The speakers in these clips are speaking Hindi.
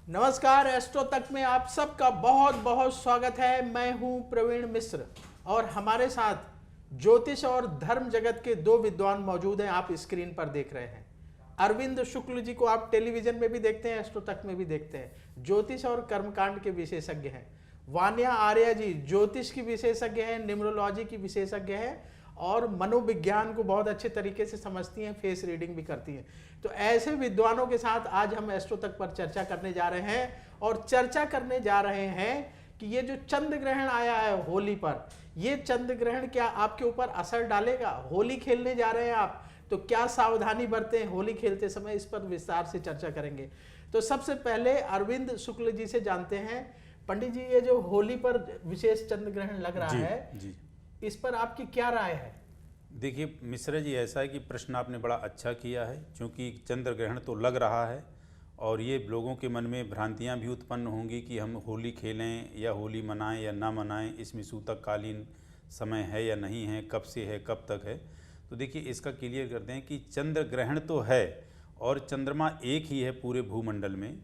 नमस्कार, एस्ट्रो तक में आप सबका बहुत बहुत स्वागत है। मैं हूं प्रवीण मिश्र और हमारे साथ ज्योतिष और धर्म जगत के दो विद्वान मौजूद हैं। आप स्क्रीन पर देख रहे हैं अरविंद शुक्ल जी को। आप टेलीविजन में भी देखते हैं, एस्ट्रो तक में भी देखते हैं। ज्योतिष और कर्मकांड के विशेषज्ञ हैं। वान्या आर्या जी ज्योतिष की विशेषज्ञ हैं, न्यूमरोलॉजी की विशेषज्ञ हैं और मनोविज्ञान को बहुत अच्छे तरीके से समझती हैं, फेस रीडिंग भी करती हैं। तो ऐसे विद्वानों के साथ आज हम एस्ट्रो तक पर चर्चा करने जा रहे हैं और चर्चा करने जा रहे हैं कि ये जो चंद्र ग्रहण आया है होली पर, ये चंद्र ग्रहण क्या आपके ऊपर असर डालेगा? होली खेलने जा रहे हैं आप, तो क्या सावधानी बरतें होली खेलते समय, इस पर विस्तार से चर्चा करेंगे। तो सबसे पहले अरविंद शुक्ल जी से जानते हैं, पंडित जी ये जो होली पर विशेष चंद्र ग्रहण लग रहा है, इस पर आपकी क्या राय है? देखिए मिश्रा जी, ऐसा है कि प्रश्न आपने बड़ा अच्छा किया है, क्योंकि चंद्र ग्रहण तो लग रहा है और ये लोगों के मन में भ्रांतियां भी उत्पन्न होंगी कि हम होली खेलें या होली मनाएं या ना मनाएं, इसमें सूतककालीन समय है या नहीं है, कब से है कब तक है। तो देखिए इसका क्लियर करते हैं कि चंद्र ग्रहण तो है और चंद्रमा एक ही है पूरे भूमंडल में,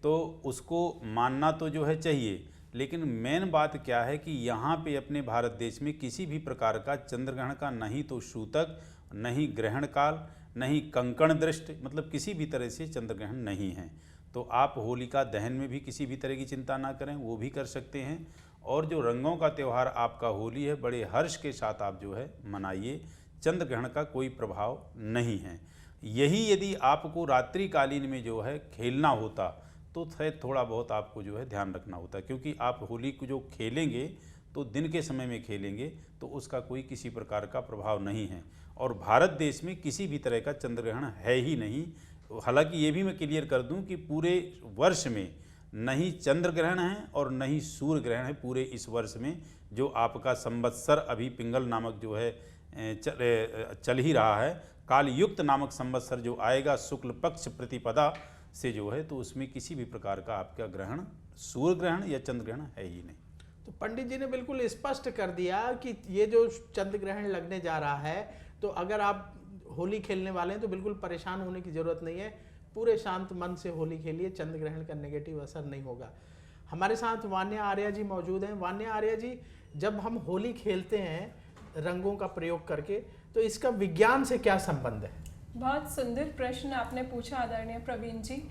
तो उसको मानना तो जो है चाहिए। लेकिन मेन बात क्या है कि यहाँ पे अपने भारत देश में किसी भी प्रकार का चंद्र ग्रहण का नहीं तो सूतक, नहीं ग्रहण काल, नहीं कंकण दृष्टि, मतलब किसी भी तरह से चंद्र ग्रहण नहीं है। तो आप होलिका दहन में भी किसी भी तरह की चिंता ना करें, वो भी कर सकते हैं। और जो रंगों का त्यौहार आपका होली है, बड़े हर्ष के साथ आप जो है मनाइए। चंद्र ग्रहण का कोई प्रभाव नहीं है। यही यदि आपको रात्रिकालीन में जो है खेलना होता तो थोड़ा बहुत आपको जो है ध्यान रखना होता है, क्योंकि आप होली को जो खेलेंगे तो दिन के समय में खेलेंगे तो उसका कोई किसी प्रकार का प्रभाव नहीं है। और भारत देश में किसी भी तरह का चंद्र ग्रहण है ही नहीं। हालांकि ये भी मैं क्लियर कर दूं कि पूरे वर्ष में न ही चंद्र ग्रहण है और न ही सूर्य ग्रहण है पूरे इस वर्ष में। जो आपका संवत्सर अभी पिंगल नामक जो है चल ही रहा है, कालयुक्त नामक संवत्सर जो आएगा शुक्ल पक्ष प्रतिपदा से जो है, तो उसमें किसी भी प्रकार का आपका ग्रहण, सूर्य ग्रहण या चंद्र ग्रहण है ही नहीं। तो पंडित जी ने बिल्कुल स्पष्ट कर दिया कि ये जो चंद्र ग्रहण लगने जा रहा है, तो अगर आप होली खेलने वाले हैं तो बिल्कुल परेशान होने की जरूरत नहीं है। पूरे शांत मन से होली खेलिए, चंद्र ग्रहण का नेगेटिव असर नहीं होगा। हमारे साथ वान्या आर्या जी मौजूद हैं। वान्या आर्या जी, जब हम होली खेलते हैं रंगों का प्रयोग करके, तो इसका विज्ञान से क्या संबंध है? बहुत सुंदर प्रश्न आपने पूछा आदरणीय प्रवीण जी।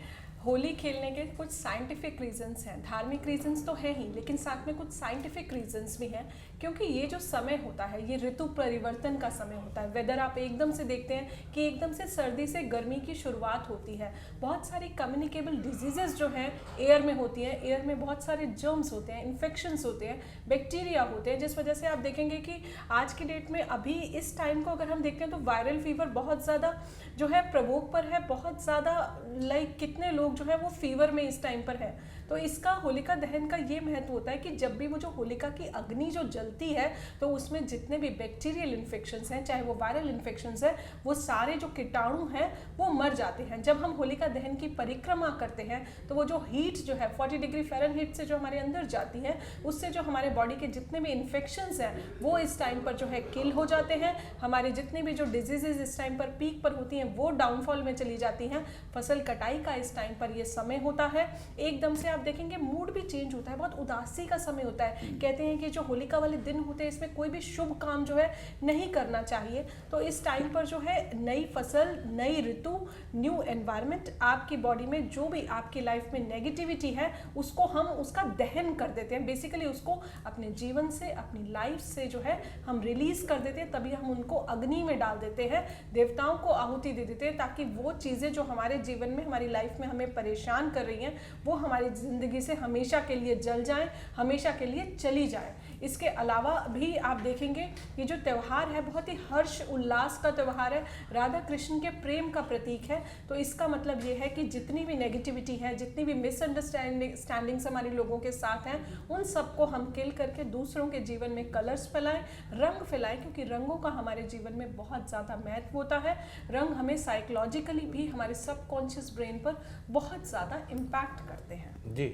होली खेलने के कुछ साइंटिफिक रीजंस हैं, धार्मिक रीजंस तो है ही, लेकिन साथ में कुछ साइंटिफिक रीजंस भी हैं। क्योंकि ये जो समय होता है, ये ऋतु परिवर्तन का समय होता है। वेदर आप एकदम से देखते हैं कि एकदम से सर्दी से गर्मी की शुरुआत होती है। बहुत सारी कम्युनिकेबल डिजीजेस जो हैं एयर में होती हैं, एयर में बहुत सारे जर्म्स होते हैं, इन्फेक्शंस होते हैं, बैक्टीरिया होते हैं, जिस वजह से आप देखेंगे कि आज की डेट में अभी इस टाइम को अगर हम देखते हैं तो वायरल फीवर बहुत ज़्यादा जो है प्रवोक पर है, बहुत ज़्यादा लाइक कितने लोग जो है वो फीवर में इस टाइम पर है। तो इसका होलिका दहन का ये महत्व होता है कि जब भी वो जो होलिका की अग्नि जो जलती है, तो उसमें जितने भी बैक्टीरियल इन्फेक्शंस हैं, चाहे वो वायरल इन्फेक्शंस हैं, वो सारे जो कीटाणु हैं वो मर जाते हैं। जब हम होलिका दहन की परिक्रमा करते हैं तो वो जो हीट जो है 40 डिग्री फ़ारेनहाइट से जो हमारे अंदर जाती है, उससे जो हमारे बॉडी के जितने भी इन्फेक्शंस हैं वो इस टाइम पर जो है किल हो जाते हैं। हमारे जितने भी जो डिजीजेज इस टाइम पर पीक पर होती हैं वो डाउनफॉल में चली जाती हैं। फसल कटाई का इस टाइम पर ये समय होता है। एकदम से आप देखेंगे मूड भी चेंज होता है, बहुत उदासी का समय होता है। कहते हैं कि जो होलिका वाले दिन होते हैं इसमें कोई भी शुभ काम जो है नहीं करना चाहिए। तो इस टाइम पर जो है नई फसल, नई ऋतु, न्यू एनवायरनमेंट, आपकी बॉडी में जो भी आपकी लाइफ में नेगेटिविटी है उसको हम उसका दहन कर देते हैं। बेसिकली उसको अपने जीवन से, अपनी लाइफ से जो है हम रिलीज कर देते हैं। तभी हम उनको अग्नि में डाल देते हैं, देवताओं को आहुति दे देते हैं, ताकि वो चीज़ें जो हमारे जीवन में, हमारी लाइफ में हमें परेशान कर रही हैं, वो हमारी ज़िंदगी से हमेशा के लिए जल जाएं, हमेशा के लिए चली जाएं। इसके अलावा भी आप देखेंगे ये जो त्यौहार है बहुत ही हर्ष उल्लास का त्यौहार है, राधा कृष्ण के प्रेम का प्रतीक है। तो इसका मतलब ये है कि जितनी भी नेगेटिविटी है, जितनी भी मिसअंडरस्टैंडिंग्स हमारे लोगों के साथ हैं, उन सबको हम किल करके दूसरों के जीवन में कलर्स फैलाएं, रंग फैलाएं, क्योंकि रंगों का हमारे जीवन में बहुत ज़्यादा महत्व होता है। रंग हमें साइकोलॉजिकली भी, हमारे सबकॉन्शियस ब्रेन पर बहुत ज़्यादा इम्पैक्ट करते हैं। जी,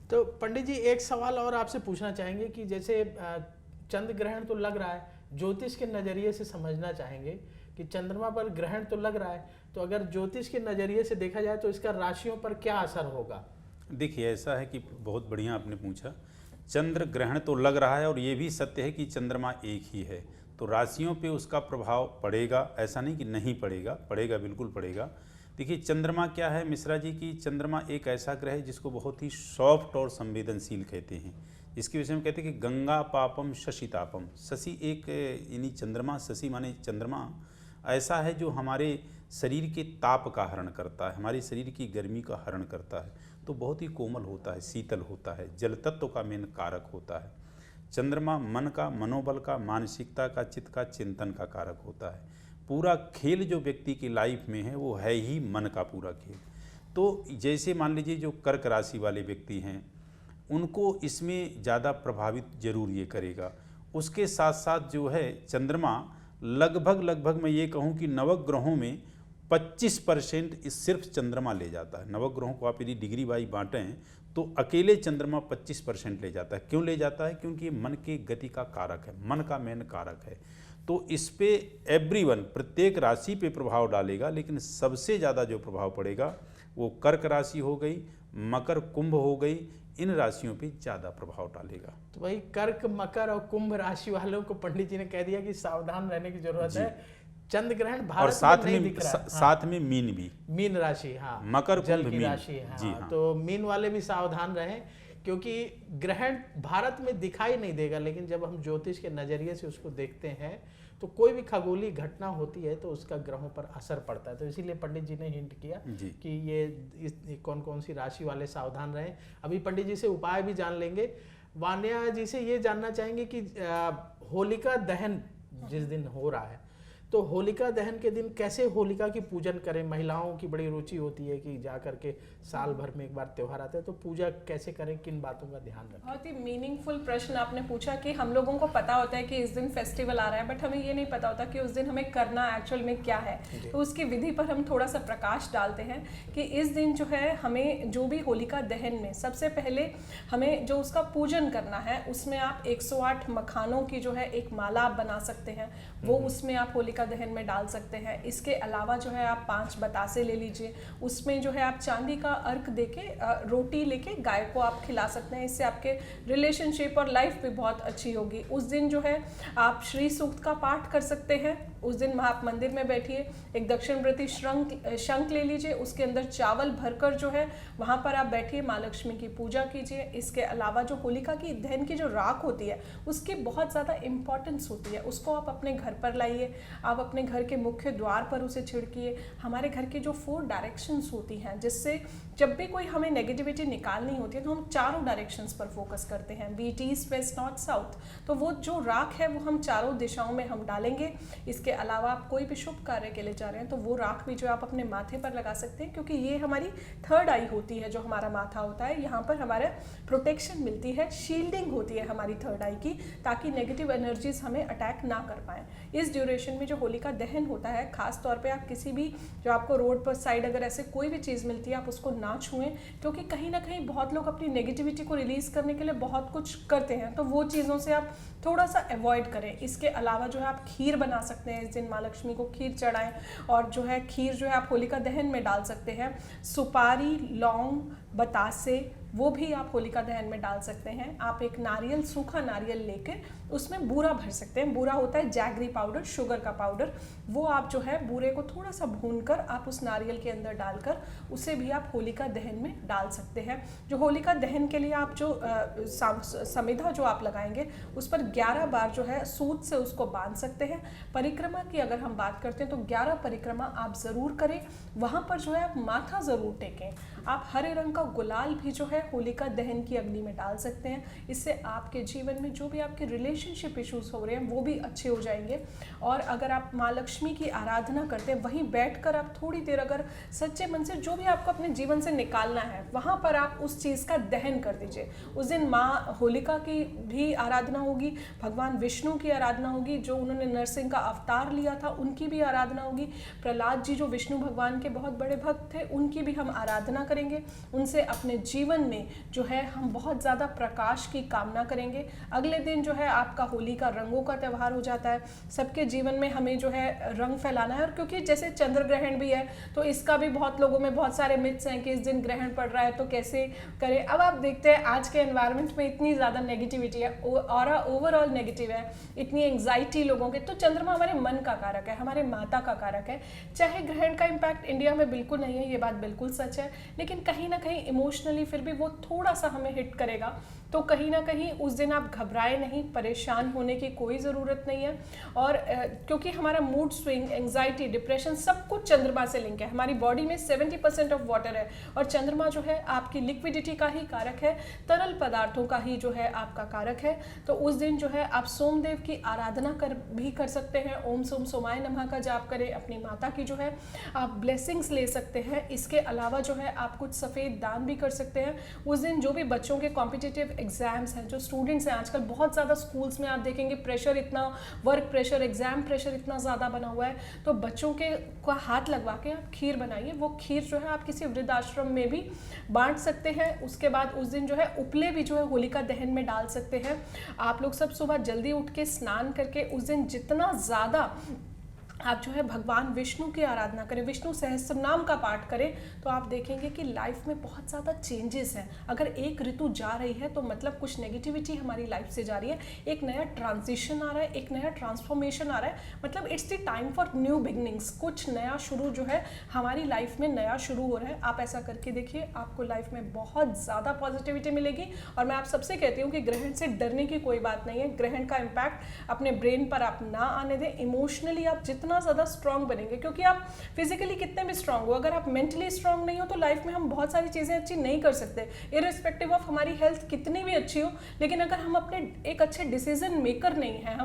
तो पंडित जी एक सवाल और आपसे पूछना चाहेंगे कि जैसे चंद्र ग्रहण तो लग रहा है, ज्योतिष के नज़रिए से समझना चाहेंगे कि चंद्रमा पर ग्रहण तो लग रहा है, तो अगर ज्योतिष के नज़रिए से देखा जाए तो इसका राशियों पर क्या असर होगा? देखिए ऐसा है कि बहुत बढ़िया आपने पूछा। चंद्र ग्रहण तो लग रहा है और ये भी सत्य है कि चंद्रमा एक ही है, तो राशियों पे उसका प्रभाव पड़ेगा, ऐसा नहीं कि नहीं पड़ेगा, पड़ेगा, बिल्कुल पड़ेगा। देखिए चंद्रमा क्या है मिश्रा जी की, चंद्रमा एक ऐसा ग्रह है जिसको बहुत ही सॉफ्ट और संवेदनशील कहते हैं। इसके विषय में कहते हैं कि गंगा पापम शशि तापम। शशि एक यानी चंद्रमा, शशि माने चंद्रमा ऐसा है जो हमारे शरीर के ताप का हरण करता है, हमारे शरीर की गर्मी का हरण करता है, तो बहुत ही कोमल होता है, शीतल होता है, जल तत्व का मेन कारक होता है। चंद्रमा मन का, मनोबल का, मानसिकता का, चित्त का, चिंतन का कारक होता है। पूरा खेल जो व्यक्ति की लाइफ में है वो है ही मन का पूरा खेल। तो जैसे मान लीजिए जो कर्क राशि वाले व्यक्ति हैं उनको इसमें ज़्यादा प्रभावित जरूर ये करेगा। उसके साथ साथ जो है चंद्रमा लगभग मैं ये कहूँ कि नवग्रहों में 25% सिर्फ चंद्रमा ले जाता है। नवग्रहों को आप यदि डिग्री वाई बांटें तो अकेले चंद्रमा 25% ले जाता है। क्यों ले जाता है? क्योंकि ये मन की गति का कारक है, मन का मेन कारक है। तो इस पे एवरीवन, प्रत्येक राशि पे प्रभाव डालेगा, लेकिन सबसे ज़्यादा जो प्रभाव पड़ेगा वो कर्क राशि हो गई, मकर कुंभ हो गई, इन राशियों पे ज़्यादा प्रभाव डालेगा। तो भाई कर्क, मकर और कुंभ राशि वालों को पंडित जी ने कह दिया कि सावधान रहने की जरूरत है। चंद्र ग्रहण भारत और साथ में नहीं में दिख रहा है। साथ में मीन भी, मीन राशि, हाँ, मकर जल कुंभ की मीन राशि, हाँ। जी हाँ। तो मीन वाले भी सावधान रहें, क्योंकि ग्रहण भारत में दिखाई नहीं देगा, लेकिन जब हम ज्योतिष के नजरिए से उसको देखते हैं तो कोई भी खगोलीय घटना होती है तो उसका ग्रहों पर असर पड़ता है। तो इसीलिए पंडित जी ने हिंट किया कि ये कौन कौन सी राशि वाले सावधान रहें। अभी पंडित जी से उपाय भी जान लेंगे। वान्या जी से ये जानना चाहेंगे कि होलिका दहन जिस दिन हो रहा है, तो होलिका दहन के दिन कैसे होलिका की पूजन करें? महिलाओं की बड़ी रुचि होती है कि जा करके साल भर में एक बार त्योहार आता है, तो पूजा कैसे करें, किन बातों का ध्यान रखें? बहुत ही मीनिंगफुल प्रश्न आपने पूछा कि हम लोगों को पता होता है कि इस दिन फेस्टिवल आ रहा है, बट हमें ये नहीं पता होता कि उस दिन हमें करना एक्चुअल में क्या है। तो उसकी विधि पर हम थोड़ा सा प्रकाश डालते हैं कि इस दिन जो है हमें जो भी होलिका दहन में सबसे पहले हमें जो उसका पूजन करना है, उसमें आप 108 मखानों की जो है एक माला आप बना सकते हैं, वो उसमें आप होलिका दहन में डाल सकते हैं। इसके अलावा जो है आप 5 बतासे ले लीजिए, उसमें जो है आप चांदी का अर्क देके रोटी लेके गाय को आप खिला सकते हैं। इससे आपके रिलेशनशिप और लाइफ भी बहुत अच्छी होगी। उस दिन जो है आप श्री सूक्त का पाठ कर सकते हैं। उस दिन आप मंदिर में बैठिए, एक दक्षिणव्रती शंख ले लीजिए, उसके अंदर चावल भरकर जो है वहाँ पर आप बैठिए, माँ लक्ष्मी की पूजा कीजिए। इसके अलावा जो होलिका की दहन की जो राख होती है उसकी बहुत ज़्यादा इम्पॉर्टेंस होती है, उसको आप अपने घर पर लाइए, आप अपने घर के मुख्य द्वार पर उसे छिड़किए। हमारे घर की जो 4 डायरेक्शंस होती हैं, जिससे जब भी कोई हमें नेगेटिविटी निकालनी होती है तो हम चारों डायरेक्शंस पर फोकस करते हैं, beat, east, west, north, south. तो वो जो राख है वो हम चारों दिशाओं में हम डालेंगे। इसके अलावा आप कोई भी शुभ कार्य के लिए जा रहे हैं तो वो राख भी जो आप अपने माथे पर लगा सकते हैं, क्योंकि ये हमारी 3rd आई होती है, जो हमारा माथा होता है, यहाँ पर हमारे प्रोटेक्शन मिलती है, शील्डिंग होती है हमारी 3rd आई की, ताकि नेगेटिव एनर्जीज हमें अटैक ना कर पाए। इस ड्यूरेशन में जो होलिका दहन होता है, खास तौर पे आप किसी भी जो आपको रोड पर साइड अगर ऐसे कोई भी चीज़ मिलती है आप उसको ना छुएं, क्योंकि कहीं ना कहीं बहुत लोग अपनी नेगेटिविटी को रिलीज करने के लिए बहुत कुछ करते हैं, तो वो चीज़ों से आप थोड़ा सा अवॉइड करें। इसके अलावा जो है आप खीर बना सकते हैं, इस दिन माँ लक्ष्मी को खीर चढ़ाएं, और जो है खीर जो है आप होलिका दहन में डाल सकते हैं। सुपारी, लौंग, बतासे, वो भी आप होलिका दहन में डाल सकते हैं। आप एक नारियल, सूखा नारियल लेकर उसमें बूरा भर सकते हैं। बूरा होता है जैगरी पाउडर, शुगर का पाउडर, वो आप जो है बूरे को थोड़ा सा भूनकर आप उस नारियल के अंदर डालकर उसे भी आप होलिका दहन में डाल सकते हैं। जो होलिका दहन के लिए आप जो समिधा जो आप लगाएंगे उस पर 11 बार जो है सूत से उसको बांध सकते हैं। परिक्रमा की अगर हम बात करते हैं तो 11 परिक्रमा आप ज़रूर करें। वहाँ पर जो है आप माथा ज़रूर टेकें। आप हरे रंग का गुलाल भी जो है होलिका दहन की अग्नि में डाल सकते हैं। इससे आपके जीवन में जो भी आपके रिलेशनशिप इश्यूज हो रहे हैं वो भी अच्छे हो जाएंगे। और अगर आप माँ लक्ष्मी की आराधना करते हैं, वहीं बैठकर आप थोड़ी देर अगर सच्चे मन से जो भी आपको अपने जीवन से निकालना है वहाँ पर आप उस चीज़ का दहन कर दीजिए। उस दिन माँ होलिका की भी आराधना होगी, भगवान विष्णु की आराधना होगी, जो उन्होंने नरसिंह का अवतार लिया था उनकी भी आराधना होगी। प्रहलाद जी जो विष्णु भगवान के बहुत बड़े भक्त थे, उनकी भी हम आराधना करेंगे। उनसे अपने जीवन में जो है हम बहुत ज़्यादा प्रकाश की कामना करेंगे। अगले दिन जो है आपका होली का रंगों का त्यौहार हो जाता है। सबके जीवन में हमें जो है रंग फैलाना है, और क्योंकि जैसे चंद्र ग्रहण भी है तो इसका भी बहुत लोगों में बहुत सारे मिथ्स हैं कि इस दिन ग्रहण पड़ रहा है तो कैसे करें। अब आप देखते हैं आज के एनवायरनमेंट में इतनी ज़्यादा नेगेटिविटी है, ऑरा ओवरऑल नेगेटिव है, इतनी एंग्जाइटी लोगों के। तो चंद्रमा हमारे मन का कारक है, हमारे माता का कारक है। चाहे ग्रहण का इम्पैक्ट इंडिया में बिल्कुल नहीं है, ये बात बिल्कुल सच है, लेकिन कहीं ना कहीं इमोशनली फिर भी वो थोड़ा सा हमें हिट करेगा। तो कहीं ना कहीं उस दिन आप घबराए नहीं, परेशान होने की कोई ज़रूरत नहीं है। और क्योंकि हमारा मूड स्विंग, एंग्जाइटी, डिप्रेशन सब कुछ चंद्रमा से लिंक है। हमारी बॉडी में 70% ऑफ वाटर है, और चंद्रमा जो है आपकी लिक्विडिटी का ही कारक है, तरल पदार्थों का ही जो है आपका कारक है। तो उस दिन जो है आप सोमदेव की आराधना भी कर सकते हैं। ओम सोम सोमाय नमः का जाप करें, अपनी माता की जो है आप ब्लेसिंग्स ले सकते हैं। इसके अलावा जो है आप कुछ सफ़ेद दान भी कर सकते हैं। उस दिन जो भी बच्चों के कॉम्पिटिटिव एग्जाम्स हैं, जो स्टूडेंट्स हैं, आजकल बहुत ज़्यादा स्कूल्स में आप देखेंगे प्रेशर इतना, वर्क प्रेशर, एग्जाम प्रेशर इतना ज़्यादा बना हुआ है, तो बच्चों के का हाथ लगवा के आप खीर बनाइए। वो खीर जो है आप किसी वृद्धाश्रम में भी बांट सकते हैं। उसके बाद उस दिन जो है उपले भी जो है होलिका दहन में डाल सकते हैं। आप लोग सब सुबह जल्दी उठ के स्नान करके उस दिन जितना ज़्यादा आप जो है भगवान विष्णु की आराधना करें, विष्णु सहस्त्रनाम का पाठ करें, तो आप देखेंगे कि लाइफ में बहुत ज़्यादा चेंजेस हैं। अगर एक ऋतु जा रही है तो मतलब कुछ नेगेटिविटी हमारी लाइफ से जा रही है, एक नया ट्रांजिशन आ रहा है, एक नया ट्रांसफॉर्मेशन आ रहा है, मतलब it's the time for new beginnings. कुछ नया शुरू जो है हमारी लाइफ में नया शुरू हो रहा है। आप ऐसा करके देखिए, आपको लाइफ में बहुत ज़्यादा पॉजिटिविटी मिलेगी। और मैं आप सबसे कहती हूँ कि ग्रहण से डरने की कोई बात नहीं है। ग्रहण का इम्पैक्ट अपने ब्रेन पर आप ना आने दें। इमोशनली आप जितना ज़्यादा स्ट्रांग बनेंगे, क्योंकि आप फिजिकली कितने भी स्ट्रांग हो, अगर आप मेंटली स्ट्रांग नहीं हो तो लाइफ में हम बहुत सारी चीज़ें अच्छी नहीं कर सकते, इररिस्पेक्टिव ऑफ हमारी हेल्थ कितनी भी अच्छी हो। लेकिन अगर हम अपने एक अच्छे डिसीजन मेकर नहीं हैं,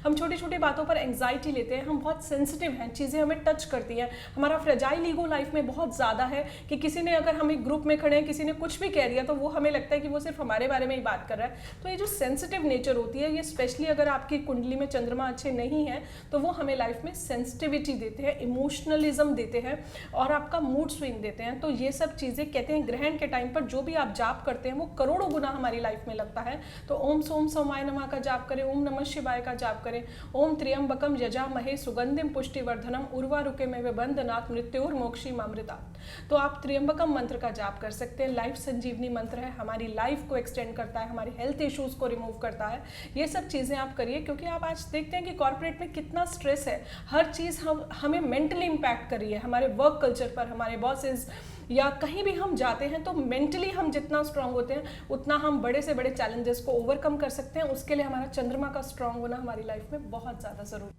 हम छोटी छोटी बातों पर एंग्जाइटी लेते हैं, हम बहुत सेंसिटिव हैं, चीज़ें हमें टच करती हैं, हमारा फ्रेजाइल ईगो लाइफ में बहुत ज़्यादा है कि किसी ने, अगर हम एक ग्रुप में खड़े हैं, किसी ने कुछ भी कह दिया तो वो हमें लगता है कि वो सिर्फ हमारे बारे में ही बात कर रहा है। तो ये जो सेंसिटिव नेचर होती है, ये स्पेशली अगर आपकी कुंडली में चंद्रमा अच्छे नहीं है तो वो हमें लाइफ में सेंसिटिविटी देते हैं, इमोशनलिज्म देते हैं, और आपका मूड स्विंग देते हैं। तो ये सब चीज़ें कहते हैं ग्रहण के टाइम पर जो भी आप जाप करते हैं वो करोड़ों गुना हमारी लाइफ में लगता है। तो ओम सोम सोमाय नमः का जाप करें, ओम नमः शिवाय का जाप करें, ओम त्र्यंबकम यजामहे सुगंधिम पुष्टिवर्धनम उर्वारुकमेव बंधनात् मृत्योर्मोक्षीमामृतात्। तो आप त्र्यंबकम मंत्र का जाप कर सकते हैं। लाइफ संजीवनी मंत्र है, हमारी लाइफ को एक्सटेंड करता है, हमारी हेल्थ इश्यूज को रिमूव करता है। ये सब चीज़ें आप करिए, क्योंकि आप आज देखते हैं कि कॉर्पोरेट में कितना स्ट्रेस है, हर चीज़ हमें मेंटली इम्पैक्ट कर रही है, हमारे वर्क कल्चर पर, हमारे बॉसेस, या कहीं भी हम जाते हैं तो मेंटली हम जितना स्ट्रांग होते हैं उतना हम बड़े से बड़े चैलेंजेस को ओवरकम कर सकते हैं। उसके लिए हमारा चंद्रमा का स्ट्रांग होना हमारी लाइफ में बहुत ज़्यादा ज़रूरी।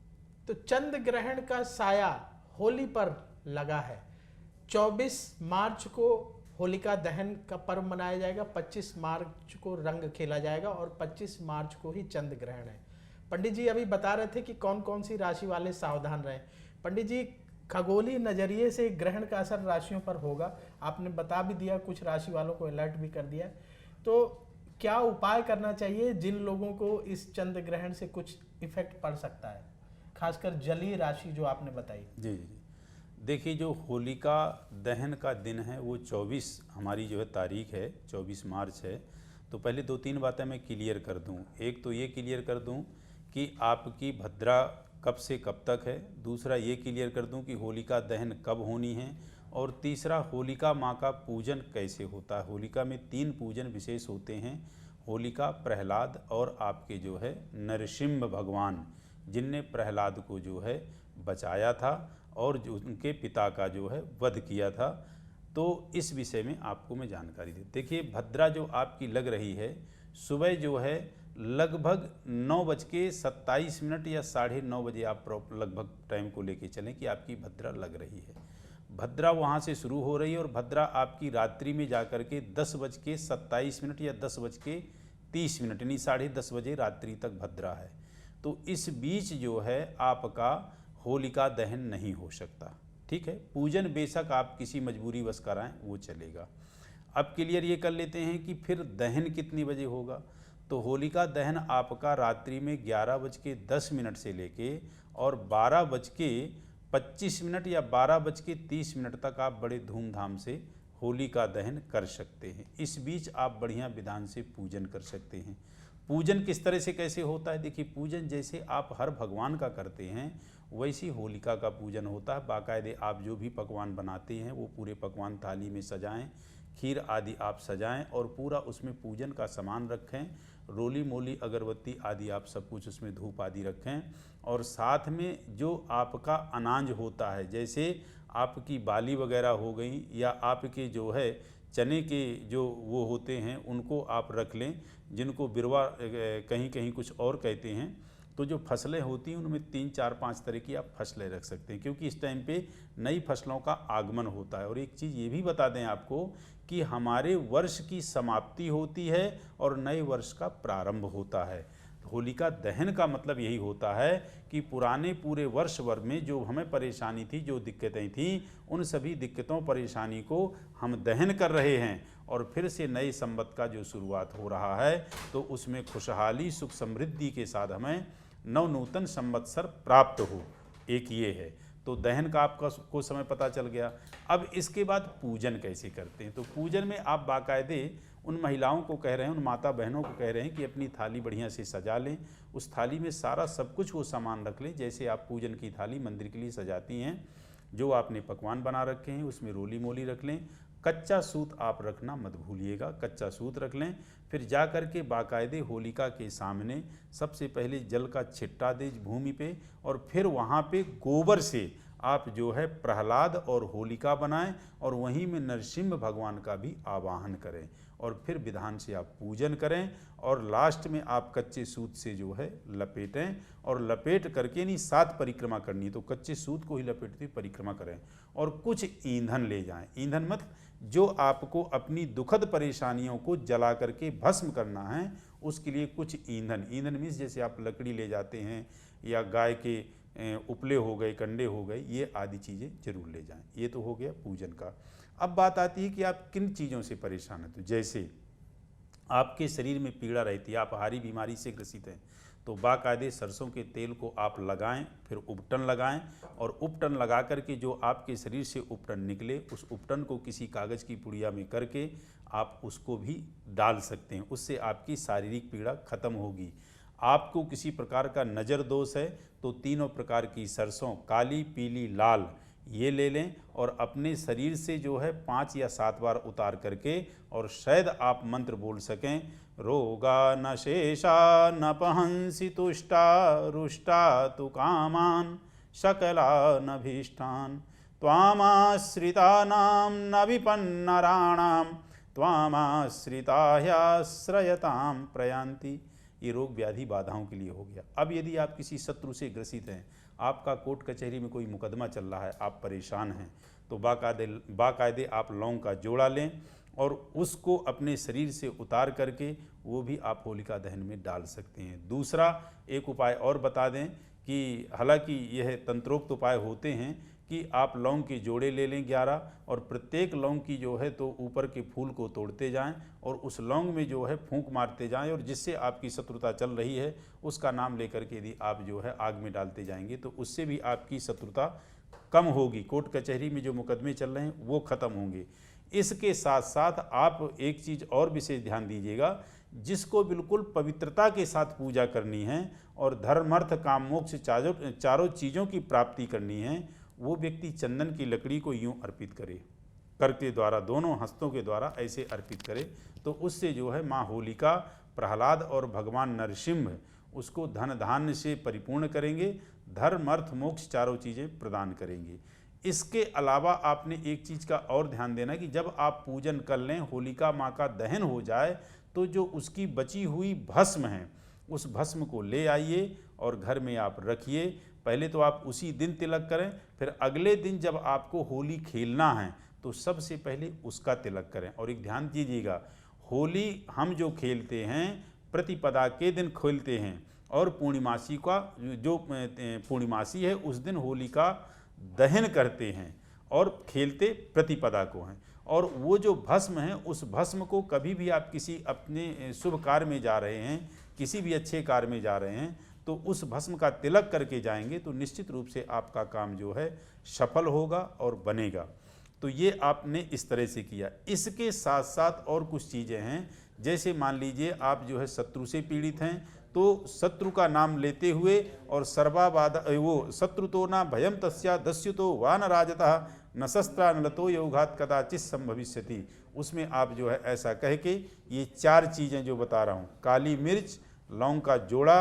तो चंद्र ग्रहण का साया होली पर लगा है। 24 मार्च को होलिका दहन का पर्व मनाया जाएगा, 25 मार्च को रंग खेला जाएगा और 25 मार्च को ही चंद्र ग्रहण है। पंडित जी अभी बता रहे थे कि कौन कौन सी राशि वाले सावधान रहें। पंडित जी, खगोलीय नजरिए से ग्रहण का असर राशियों पर होगा, आपने बता भी दिया, कुछ राशि वालों को अलर्ट भी कर दिया। तो क्या उपाय करना चाहिए जिन लोगों को इस चंद्र ग्रहण से कुछ इफेक्ट पड़ सकता है, खासकर जलीय राशि जो आपने बताई? जी जी, देखिए जो होलिका दहन का दिन है वो 24 हमारी जो है तारीख है, 24 मार्च है। तो पहले 2-3 बातें मैं क्लियर कर दूं। एक तो ये क्लियर कर दूं कि आपकी भद्रा कब से कब तक है, दूसरा ये क्लियर कर दूं कि होलिका दहन कब होनी है, और तीसरा होलिका माँ का पूजन कैसे होता है। होलिका में 3 पूजन विशेष होते हैं, होलिका, प्रहलाद और आपके जो है नरसिंह भगवान, जिनने प्रहलाद को जो है बचाया था और जो उनके पिता का जो है वध किया था। तो इस विषय में आपको मैं जानकारी दे। देखिए भद्रा जो आपकी लग रही है, सुबह जो है लगभग 9:27 या 9:30 बजे आप लगभग टाइम को लेके चलें कि आपकी भद्रा लग रही है। भद्रा वहाँ से शुरू हो रही है और भद्रा आपकी रात्रि में जाकर के 10:27 या 10:30 यानी 10:30 बजे रात्रि तक भद्रा है। तो इस बीच जो है आपका होलिका दहन नहीं हो सकता, ठीक है। पूजन बेशक आप किसी मजबूरी बस कराएं वो चलेगा। अब क्लियर ये कर लेते हैं कि फिर दहन कितनी बजे होगा। तो होलिका दहन आपका रात्रि में 11:10 से लेके और 12:25 या 12:30 तक आप बड़े धूमधाम से होलिका दहन कर सकते हैं। इस बीच आप बढ़िया विधान से पूजन कर सकते हैं। पूजन किस तरह से कैसे होता है? देखिए, पूजन जैसे आप हर भगवान का करते हैं वैसी होलिका का पूजन होता है। बाकायदे आप जो भी पकवान बनाते हैं वो पूरे पकवान थाली में सजाएं, खीर आदि आप सजाएं और पूरा उसमें पूजन का सामान रखें, रोली मोली अगरबत्ती आदि आप सब कुछ उसमें धूप आदि रखें। और साथ में जो आपका अनाज होता है, जैसे आपकी बाली वगैरह हो गई या आपके जो है चने के जो वो होते हैं उनको आप रख लें, जिनको बिरवा कहीं कहीं कुछ और कहते हैं। तो जो फसलें होती हैं उनमें 3, 4, 5 तरह की आप फसलें रख सकते हैं, क्योंकि इस टाइम पे नई फसलों का आगमन होता है। और एक चीज़ ये भी बता दें आपको कि हमारे वर्ष की समाप्ति होती है और नए वर्ष का प्रारंभ होता है। होलिका दहन का मतलब यही होता है कि पुराने पूरे वर्ष भर में जो हमें परेशानी थी, जो दिक्कतें थीं, उन सभी दिक्कतों परेशानी को हम दहन कर रहे हैं और फिर से नए संवत का जो शुरुआत हो रहा है तो उसमें खुशहाली सुख समृद्धि के साथ हमें नवनूतन संवत्सर प्राप्त हो। एक ये है। तो दहन का आपका को समय पता चल गया। अब इसके बाद पूजन कैसे करते हैं? तो पूजन में आप बाकायदे उन महिलाओं को कह रहे हैं, उन माता बहनों को कह रहे हैं कि अपनी थाली बढ़िया से सजा लें। उस थाली में सारा सब कुछ वो सामान रख लें, जैसे आप पूजन की थाली मंदिर के लिए सजाती हैं। जो आपने पकवान बना रखे हैं उसमें रोली मोली रख लें। कच्चा सूत आप रखना मत भूलिएगा, कच्चा सूत रख लें। फिर जा कर के बाकायदे होलिका के सामने सबसे पहले जल का छिट्टा दें भूमि पे और फिर वहाँ पे गोबर से आप जो है प्रहलाद और होलिका बनाएं और वहीं में नरसिंह भगवान का भी आवाहन करें और फिर विधान से आप पूजन करें और लास्ट में आप कच्चे सूत से जो है लपेटें और लपेट करके नहीं 7 परिक्रमा करनी है तो कच्चे सूत को ही लपेटते परिक्रमा करें और कुछ ईंधन ले जाएं। ईंधन मत, जो आपको अपनी दुखद परेशानियों को जला करके भस्म करना है उसके लिए कुछ ईंधन। ईंधन मीन्स जैसे आप लकड़ी ले जाते हैं या गाय के उपले हो गए, कंडे हो गए, ये आदि चीज़ें जरूर ले जाएं। ये तो हो गया पूजन का। अब बात आती है कि आप किन चीज़ों से परेशान हैं। तो जैसे आपके शरीर में पीड़ा रहती है, आप हारी बीमारी से ग्रसित हैं, तो बाकायदे सरसों के तेल को आप लगाएं, फिर उपटन लगाएं और उपटन लगा करके जो आपके शरीर से उपटन निकले उस उपटन को किसी कागज़ की पुड़िया में करके आप उसको भी डाल सकते हैं। उससे आपकी शारीरिक पीड़ा खत्म होगी। आपको किसी प्रकार का नज़र दोष है तो तीनों प्रकार की सरसों, काली, पीली, लाल, ये ले लें और अपने शरीर से जो है 5 या 7 बार उतार करके और शायद आप मंत्र बोल सकें, रोगा न शेषा न पहंसी तुष्टा रुष्टा तु कामान शकला न भीष्टान त्वामाश्रितानां न विपन्नराणां त्वामाश्रिता ह्याश्रयतां प्रयान्ति। ये रोग व्याधि बाधाओं के लिए हो गया। अब यदि आप किसी शत्रु से ग्रसित हैं, आपका कोर्ट कचहरी में कोई मुकदमा चल रहा है, आप परेशान हैं, तो बाकायदे आप लौंग का जोड़ा लें और उसको अपने शरीर से उतार करके वो भी आप होलिका दहन में डाल सकते हैं। दूसरा एक उपाय और बता दें कि हालांकि यह तंत्रोक्त उपाय होते हैं कि आप लौंग के जोड़े ले लें 11 और प्रत्येक लौंग की जो है तो ऊपर के फूल को तोड़ते जाएं और उस लौंग में जो है फूंक मारते जाएं और जिससे आपकी शत्रुता चल रही है उसका नाम लेकर के यदि आप जो है आग में डालते जाएंगे तो उससे भी आपकी शत्रुता कम होगी। कोर्ट कचहरी में जो मुकदमे चल रहे हैं वो ख़त्म होंगे। इसके साथ साथ आप एक चीज़ और विशेष ध्यान दीजिएगा, जिसको बिल्कुल पवित्रता के साथ पूजा करनी है और धर्म अर्थ काम मोक्ष चारों चीज़ों की प्राप्ति करनी है, वो व्यक्ति चंदन की लकड़ी को यूं अर्पित करे, कर के द्वारा दोनों हस्तों के द्वारा ऐसे अर्पित करे तो उससे जो है माँ होलिका, प्रहलाद और भगवान नरसिंह उसको धन धान्य से परिपूर्ण करेंगे, धर्म अर्थ मोक्ष चारों चीज़ें प्रदान करेंगे। इसके अलावा आपने एक चीज़ का और ध्यान देना कि जब आप पूजन कर लें, होलिका माँ का दहन हो जाए तो जो उसकी बची हुई भस्म है उस भस्म को ले आइए और घर में आप रखिए। पहले तो आप उसी दिन तिलक करें, फिर अगले दिन जब आपको होली खेलना है तो सबसे पहले उसका तिलक करें। और एक ध्यान दीजिएगा, होली हम जो खेलते हैं प्रतिपदा के दिन खेलते हैं और पूर्णिमासी का जो पूर्णिमासी है उस दिन होली का दहन करते हैं और खेलते प्रतिपदा को हैं। और वो जो भस्म है उस भस्म को कभी भी आप किसी अपने शुभ कार्य में जा रहे हैं, किसी भी अच्छे कार्य में जा रहे हैं तो उस भस्म का तिलक करके जाएंगे तो निश्चित रूप से आपका काम जो है सफल होगा और बनेगा। तो ये आपने इस तरह से किया। इसके साथ साथ और कुछ चीज़ें हैं, जैसे मान लीजिए आप जो है शत्रु से पीड़ित हैं, तो शत्रु का नाम लेते हुए और सर्वाबाध वो शत्रु तो ना भयम तस्या दस्युतो वा न राजतः न शस्त्रा न लतो योगात कदाचित संभविष्यति, उसमें आप जो है ऐसा कह के ये 4 चीज़ें जो बता रहा हूँ, काली मिर्च, लौंग का जोड़ा,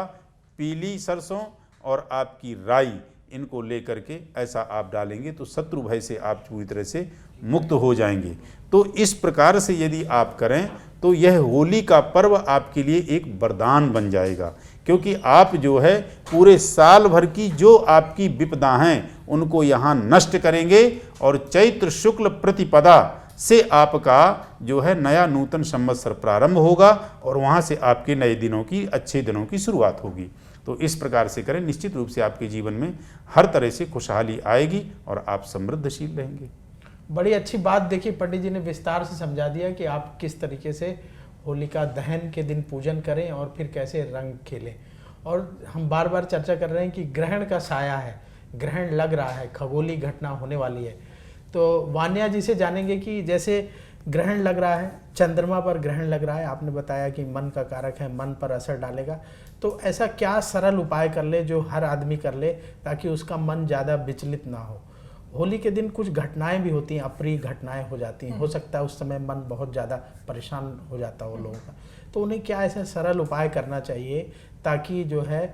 पीली सरसों और आपकी राई, इनको लेकर के ऐसा आप डालेंगे तो शत्रु भय से आप पूरी तरह से मुक्त हो जाएंगे। तो इस प्रकार से यदि आप करें तो यह होली का पर्व आपके लिए एक वरदान बन जाएगा, क्योंकि आप जो है पूरे साल भर की जो आपकी विपदा हैं उनको यहाँ नष्ट करेंगे और चैत्र शुक्ल प्रतिपदा से आपका जो है नया नूतन संवत्सर प्रारंभ होगा और वहाँ से आपके नए दिनों की, अच्छे दिनों की शुरुआत होगी। तो इस प्रकार से करें, निश्चित रूप से आपके जीवन में हर तरह से खुशहाली आएगी और आप समृद्धशील रहेंगे। बड़ी अच्छी बात देखिए, पंडित जी ने विस्तार से समझा दिया कि आप किस तरीके से होलिका दहन के दिन पूजन करें और फिर कैसे रंग खेलें। और हम बार बार चर्चा कर रहे हैं कि ग्रहण का साया है, ग्रहण लग रहा है, खगोलीय घटना होने वाली है। तो वान्या जी से जानेंगे कि जैसे ग्रहण लग रहा है, चंद्रमा पर ग्रहण लग रहा है, आपने बताया कि मन का कारक है, मन पर असर डालेगा, तो ऐसा क्या सरल उपाय कर ले जो हर आदमी कर ले ताकि उसका मन ज़्यादा विचलित ना हो। होली के दिन कुछ घटनाएं भी होती हैं, अप्रिय घटनाएं हो जाती हैं, हो सकता है उस समय मन बहुत ज़्यादा परेशान हो जाता हो लोगों का, तो उन्हें क्या ऐसा सरल उपाय करना चाहिए ताकि जो है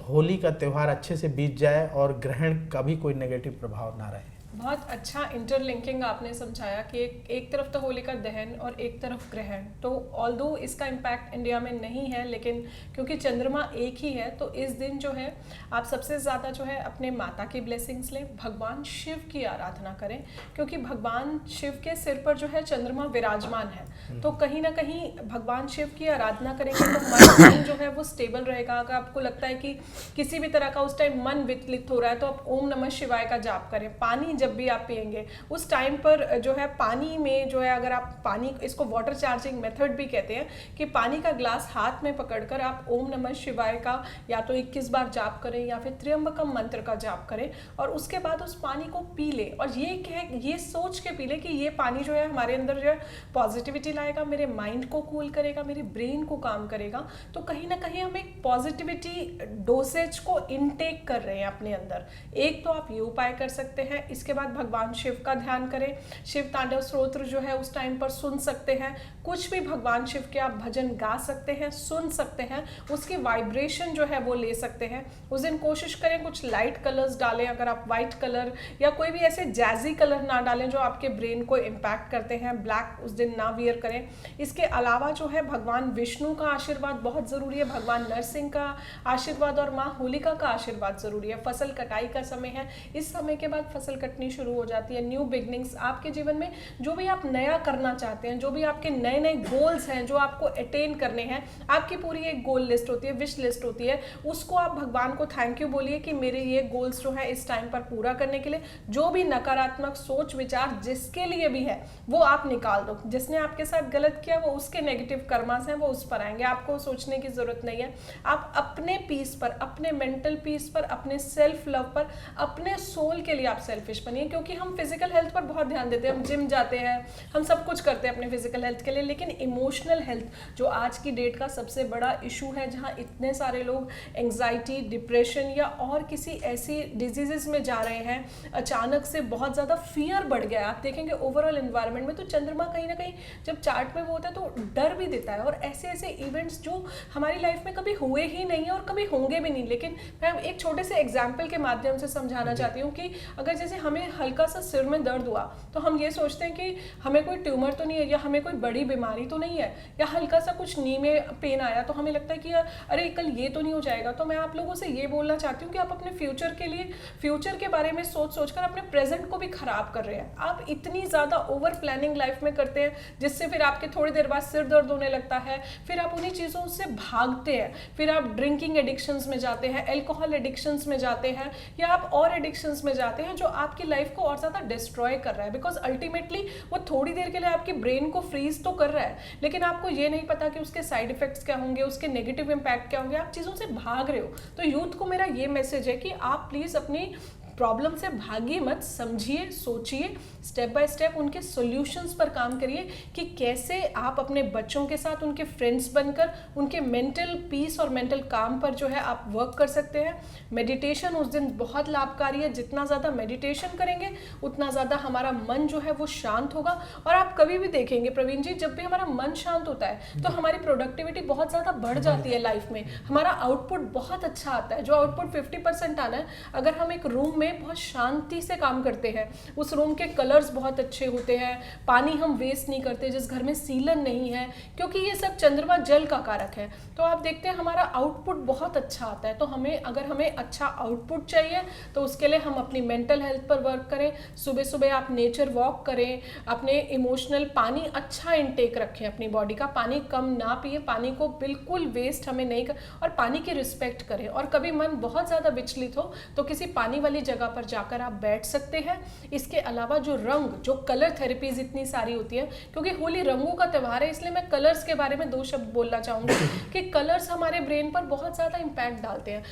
होली का त्यौहार अच्छे से बीत जाए और ग्रहण का भी कोई नेगेटिव प्रभाव ना रहे। बहुत अच्छा इंटरलिंकिंग आपने समझाया कि एक तरफ तो होलिका दहन और एक तरफ ग्रहण, तो ऑल्दो इसका इम्पैक्ट इंडिया में नहीं है, लेकिन क्योंकि चंद्रमा एक ही है तो इस दिन जो है आप सबसे ज़्यादा जो है अपने माता की ब्लेसिंग्स लें, भगवान शिव की आराधना करें, क्योंकि भगवान शिव के सिर पर जो है चंद्रमा विराजमान है। तो कहीं ना कहीं भगवान शिव की आराधना करेंगे तो मन जो है वो स्टेबल रहेगा। अगर आपको लगता है कि किसी भी तरह का उस टाइम मन विचलित हो रहा है तो आप ओम नमः शिवाय का जाप करें। पानी जब भी आप पिएंगे उस टाइम पर जो है पानी में जो है, अगर आप पानी, इसको वाटर चार्जिंग मेथड भी कहते हैं, कि पानी का ग्लास हाथ में पकड़कर आप ओम नमः शिवाय का या तो 21 बार जाप करें या फिर त्र्यंबकम मंत्र का जाप करें और उसके बाद उस पानी को पी ले और ये सोच के पी ले कि ये पानी जो है हमारे अंदर जो है पॉजिटिविटी लाएगा, मेरे माइंड को कूल करेगा, मेरे ब्रेन को काम करेगा। तो कहीं ना कहीं हम एक पॉजिटिविटी डोसेज को इनटेक कर रहे हैं अपने अंदर। एक तो आप ये उपाय कर सकते हैं। इसके बाद भगवान शिव का ध्यान करें, शिव तांडव स्तोत्र जो है उस टाइम पर सुन सकते हैं, कुछ भी भगवान शिव के आप भजन गा सकते हैं, सुन सकते हैं, उसकी वाइब्रेशन जो है वो ले सकते हैं। उस दिन कोशिश करें कुछ लाइट कलर्स डालें, अगर आप वाइट कलर या कोई भी ऐसे जैजी कलर ना डालें जो आपके ब्रेन को इम्पैक्ट करते हैं, ब्लैक उस दिन ना वियर करें। इसके अलावा जो है भगवान विष्णु का आशीर्वाद बहुत ज़रूरी है, भगवान नरसिंह का आशीर्वाद और माँ होलिका का आशीर्वाद ज़रूरी है। फसल कटाई का समय है, इस समय के बाद फसल कटनी शुरू हो जाती है, न्यू बिगनिंग्स। आपके जीवन में जो भी आप नया करना चाहते हैं, जो भी आपके नए नए गोल्स हैं जो आपको अटेन करने हैं, आपकी पूरी एक गोल लिस्ट होती है, विश लिस्ट होती है, उसको आप भगवान को थैंक यू बोलिए कि मेरे ये गोल्स जो है इस टाइम पर पूरा करने के लिए जो भी नकारात्मक सोच विचार जिसके लिए भी है वो आप निकाल दो। जिसने आपके साथ गलत किया वो उसके नेगेटिव कर्मास हैं, वो उस पर आएंगे, आपको सोचने की जरूरत नहीं है। आप अपने पीस पर, अपने मेंटल पीस पर, अपने सेल्फ लव पर, अपने सोल के लिए आप सेल्फिश बनिए, क्योंकि हम फिजिकल हेल्थ पर बहुत ध्यान देते हैं, हम जिम जाते हैं, हम सब कुछ करते हैं अपने फिजिकल हेल्थ के लिए, लेकिन इमोशनल हेल्थ जो आज की डेट का सबसे बड़ा इशू है, जहां इतने सारे लोग एंग्जाइटी, डिप्रेशन या और किसी ऐसी डिजीजेस में जा रहे हैं, अचानक से बहुत ज़्यादा फियर बढ़ गया है। आप देखेंगे ओवरऑल एनवायरनमेंट में तो चंद्रमा कहीं ना कहीं जब चार्ट में वो होता है तो डर भी देता है, और ऐसे ऐसे इवेंट्स जो हमारी लाइफ में कभी हुए ही नहीं है और कभी होंगे भी नहीं। लेकिन मैं एक छोटे से एग्जाम्पल के माध्यम से समझाना चाहती हूँ कि अगर जैसे हमें हल्का सा सिर में दर्द हुआ तो हम ये सोचते हैं कि हमें कोई ट्यूमर तो नहीं है या हमें कोई बड़ी बीमारी तो नहीं है, या हल्का सा कुछ नी में पेन आया तो हमें लगता है कि अरे कल ये तो नहीं हो जाएगा। तो मैं आप लोगों से ये बोलना चाहती हूँ कि आप अपने फ्यूचर के लिए, फ्यूचर के बारे में सोच सोचकर अपने प्रेजेंट को भी खराब कर रहे हैं। आप इतनी ज़्यादा ओवर प्लानिंग लाइफ में करते हैं जिससे फिर आपके थोड़ी देर बाद सिर दर्द होने लगता है, फिर आप उन्हीं चीज़ों से भागते हैं, फिर आप ड्रिंकिंग एडिक्शंस में जाते हैं, एल्कोहल एडिक्शंस में जाते हैं, या आप और एडिक्शंस में जाते हैं जो आपकी लाइफ को और ज़्यादा डिस्ट्रॉय कर रहा है। बिकॉज अल्टीमेटली वो थोड़ी देर के लिए आपके ब्रेन को फ्रीज तो कर रहा है, लेकिन आपको ये नहीं पता कि उसके साइड इफेक्ट्स क्या होंगे, उसके नेगेटिव इम्पैक्ट क्या होंगे, आप चीज़ों से भाग रहे हो। तो यूथ को मेरा ये मैसेज है कि आप प्लीज़ अपनी प्रॉब्लम से भागिए मत, समझिए, सोचिए, स्टेप बाय स्टेप उनके सॉल्यूशंस पर काम करिए कि कैसे आप अपने बच्चों के साथ उनके फ्रेंड्स बनकर उनके मेंटल पीस और मेंटल काम पर जो है आप वर्क कर सकते हैं। मेडिटेशन उस दिन बहुत लाभकारी है, जितना ज़्यादा मेडिटेशन करेंगे उतना ज़्यादा हमारा मन जो है वो शांत होगा। और आप कभी भी देखेंगे प्रवीण जी, जब भी हमारा मन शांत होता है तो हमारी प्रोडक्टिविटी बहुत ज़्यादा बढ़ जाती है लाइफ में, हमारा आउटपुट बहुत अच्छा आता है। जो आउटपुट 50% आना है, अगर हम एक रूम में बहुत शांति से काम करते हैं, उस रूम के कलर्स बहुत अच्छे होते हैं, पानी हम वेस्ट नहीं करते, जिस घर में सीलन नहीं है, क्योंकि ये सब चंद्रमा जल का कारक है, तो आप देखते हैं हमारा आउटपुट बहुत अच्छा आता है। तो अगर हमें अच्छा आउटपुट चाहिए तो उसके लिए हम अपनी मेंटल हेल्थ पर वर्क करें। सुबह सुबह आप नेचर वॉक करें, अपने इमोशनल पानी अच्छा इनटेक रखें, अपनी बॉडी का पानी कम ना पिए, पानी को बिल्कुल वेस्ट हमें नहीं और पानी की रिस्पेक्ट करें। और कभी मन बहुत ज़्यादा विचलित हो तो किसी पानी वाली जगह पर जाकर आप बैठ सकते हैं। इसके अलावा जो कलर थेरेपीज इतनी सारी होती है, क्योंकि होली रंगों का त्यौहार है, इसलिए मैं कलर्स के बारे में 2 शब्द बोलना चाहूँगी कि कलर्स हमारे ब्रेन पर बहुत ज़्यादा इम्पैक्ट डालते हैं।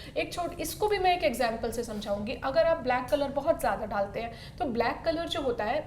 इसको भी मैं एक एग्जाम्पल से समझाऊंगी। अगर आप ब्लैक कलर बहुत ज़्यादा डालते हैं तो ब्लैक कलर जो होता है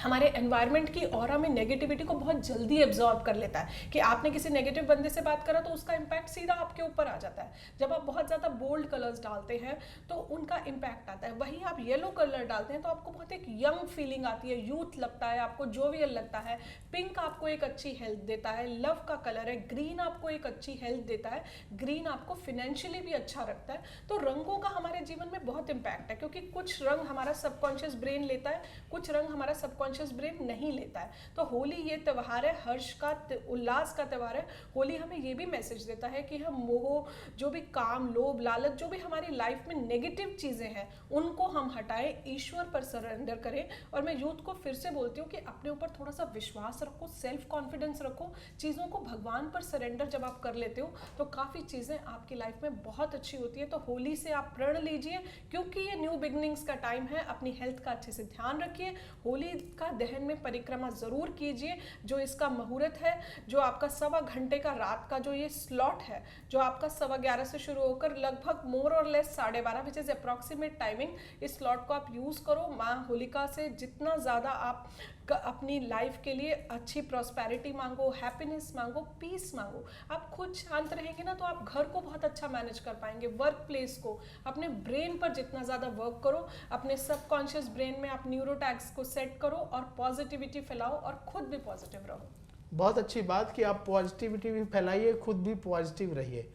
हमारे एनवायरनमेंट की ऑरा में नेगेटिविटी को बहुत जल्दी एब्जॉर्ब कर लेता है कि आपने किसी नेगेटिव बंदे से बात करा तो उसका इम्पैक्ट सीधा आपके ऊपर आ जाता है। जब आप बहुत ज़्यादा बोल्ड कलर्स डालते हैं तो उनका इम्पैक्ट आता है। वहीं आप येलो कलर डालते हैं तो आपको बहुत एक यंग फीलिंग आती है, यूथ लगता है, आपको जोवियल लगता है। पिंक आपको एक अच्छी हेल्थ देता है, लव का कलर है। ग्रीन आपको एक अच्छी हेल्थ देता है, ग्रीन आपको फिनेंशियली भी अच्छा रखता है। तो रंगों का हमारे जीवन में बहुत इम्पैक्ट है, क्योंकि कुछ रंग हमारा सबकॉन्शियस ब्रेन लेता है, कुछ रंग हमारा सबकॉन्शियस ब्रेन नहीं लेता है। तो होली ये त्यौहार है, हर्ष का, उल्लास का त्यौहार है। होली हमें ये भी मैसेज देता है कि हम मोह, जो भी काम, लोभ, लालच, जो भी हमारी लाइफ में नेगेटिव चीजें हैं उनको हम हटाएं, ईश्वर पर सरेंडर करें। और मैं यूथ को फिर से बोलती हूँ कि अपने ऊपर थोड़ा सा विश्वास रखो, सेल्फ कॉन्फिडेंस रखो। चीज़ों को भगवान पर सरेंडर जब आप कर लेते हो तो काफ़ी चीज़ें आपकी लाइफ में बहुत अच्छी होती है। तो होली से आप प्रण लीजिए, क्योंकि ये न्यू बिगनिंग्स का टाइम है। अपनी हेल्थ का अच्छे से ध्यान रखिए। होली का दहन में परिक्रमा जरूर कीजिए। जो इसका मुहूर्त है, जो आपका 1.25 घंटे का रात का जो ये स्लॉट है, जो आपका 11:15 से शुरू होकर लगभग मोर और less 12:30 which is approximate timing, इस स्लॉट को आप यूज करो। माँ होलिका से जितना ज्यादा आप अपनी लाइफ के लिए अच्छी प्रॉस्पेरिटी मांगो, हैप्पीनेस मांगो, पीस मांगो। आप खुद शांत रहेंगे ना तो आप घर को बहुत अच्छा मैनेज कर पाएंगे, वर्क प्लेस को, अपने ब्रेन पर जितना ज़्यादा वर्क करो, अपने सबकॉन्शियस ब्रेन में आप न्यूरोटैग्स को सेट करो और पॉजिटिविटी फैलाओ और खुद भी पॉजिटिव रहो। बहुत अच्छी बात कि आप पॉजिटिविटी भी फैलाइए, खुद भी पॉजिटिव रहिए।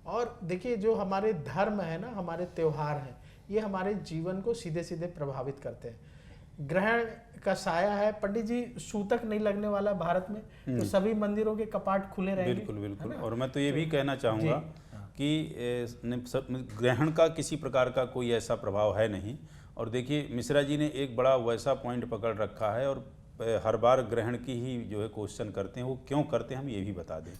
और देखिए, जो हमारे धर्म है ना, हमारे त्यौहार हैं, ये हमारे जीवन को सीधे सीधे प्रभावित करते हैं। ग्रहण का साया है पंडित जी, सूतक नहीं लगने वाला भारत में, तो सभी मंदिरों के कपाट खुले रहेंगे। बिल्कुल बिल्कुल। और मैं तो ये भी कहना चाहूँगा कि ग्रहण का किसी प्रकार का कोई ऐसा प्रभाव है नहीं। और देखिए, मिश्रा जी ने एक बड़ा वैसा पॉइंट पकड़ रखा है, और हर बार ग्रहण की ही जो है क्वेश्चन करते हैं। वो क्यों करते हैं हम ये भी बता दें।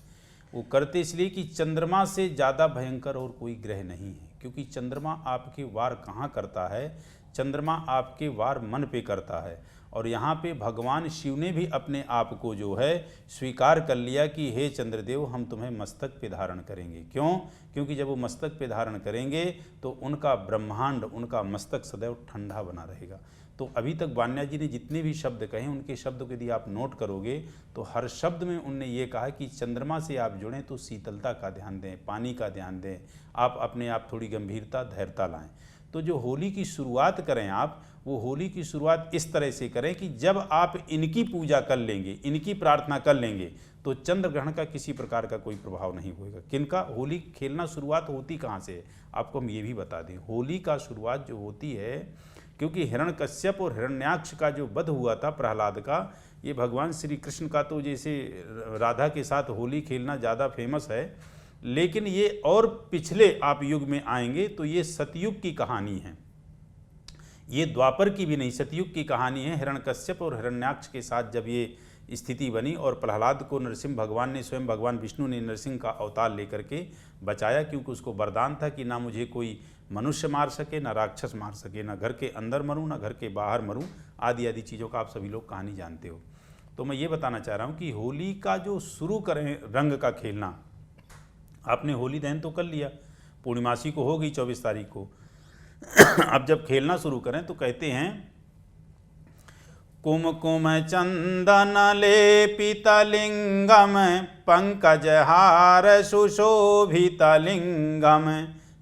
वो करते इसलिए कि चंद्रमा से ज़्यादा भयंकर और कोई ग्रह नहीं है, क्योंकि चंद्रमा आपके वार कहाँ करता है, चंद्रमा आपके वार मन पे करता है। और यहाँ पे भगवान शिव ने भी अपने आप को जो है स्वीकार कर लिया कि हे चंद्रदेव, हम तुम्हें मस्तक पे धारण करेंगे। क्यों? क्योंकि जब वो मस्तक पे धारण करेंगे तो उनका ब्रह्मांड, उनका मस्तक सदैव ठंडा बना रहेगा। तो अभी तक वान्या जी ने जितने भी शब्द कहे, उनके शब्द को यदि आप नोट करोगे तो हर शब्द में उनने ये कहा कि चंद्रमा से आप जुड़ें तो शीतलता का ध्यान दें, पानी का ध्यान दें, आप अपने आप थोड़ी गंभीरता, धैर्यता लाएं। तो जो होली की शुरुआत करें आप, वो होली की शुरुआत इस तरह से करें कि जब आप इनकी पूजा कर लेंगे, इनकी प्रार्थना कर लेंगे, तो चंद्र ग्रहण का किसी प्रकार का कोई प्रभाव नहीं होगा। किनका होली खेलना शुरुआत होती कहाँ से है, आपको हम ये भी बता दें। होली का शुरुआत जो होती है, क्योंकि हिरण्यकश्यप और हिरण्याक्ष का जो वध हुआ था प्रहलाद का, ये भगवान श्री कृष्ण का तो जैसे राधा के साथ होली खेलना ज़्यादा फेमस है, लेकिन ये और पिछले आप युग में आएंगे तो ये सतयुग की कहानी है। ये द्वापर की भी नहीं, सतयुग की कहानी है। हिरण्यकश्यप और हिरण्याक्ष के साथ जब ये स्थिति बनी और प्रहलाद को नरसिंह भगवान ने, स्वयं भगवान विष्णु ने नरसिंह का अवतार लेकर के बचाया, क्योंकि उसको वरदान था कि ना मुझे कोई मनुष्य मार सके, ना राक्षस मार सके, ना घर के अंदर मरूं, ना घर के बाहर मरूं, आदि आदि चीज़ों का आप सभी लोग कहानी जानते हो। तो मैं ये बताना चाह रहा हूँ कि होली का जो शुरू करें रंग का खेलना, आपने होली दहन तो कर लिया, पूर्णिमासी को हो गई 24 तारीख को, अब जब खेलना शुरू करें तो कहते हैं कुमकुम चंदन लेपित लिंगम पंकजहार सुशोभित लिंगम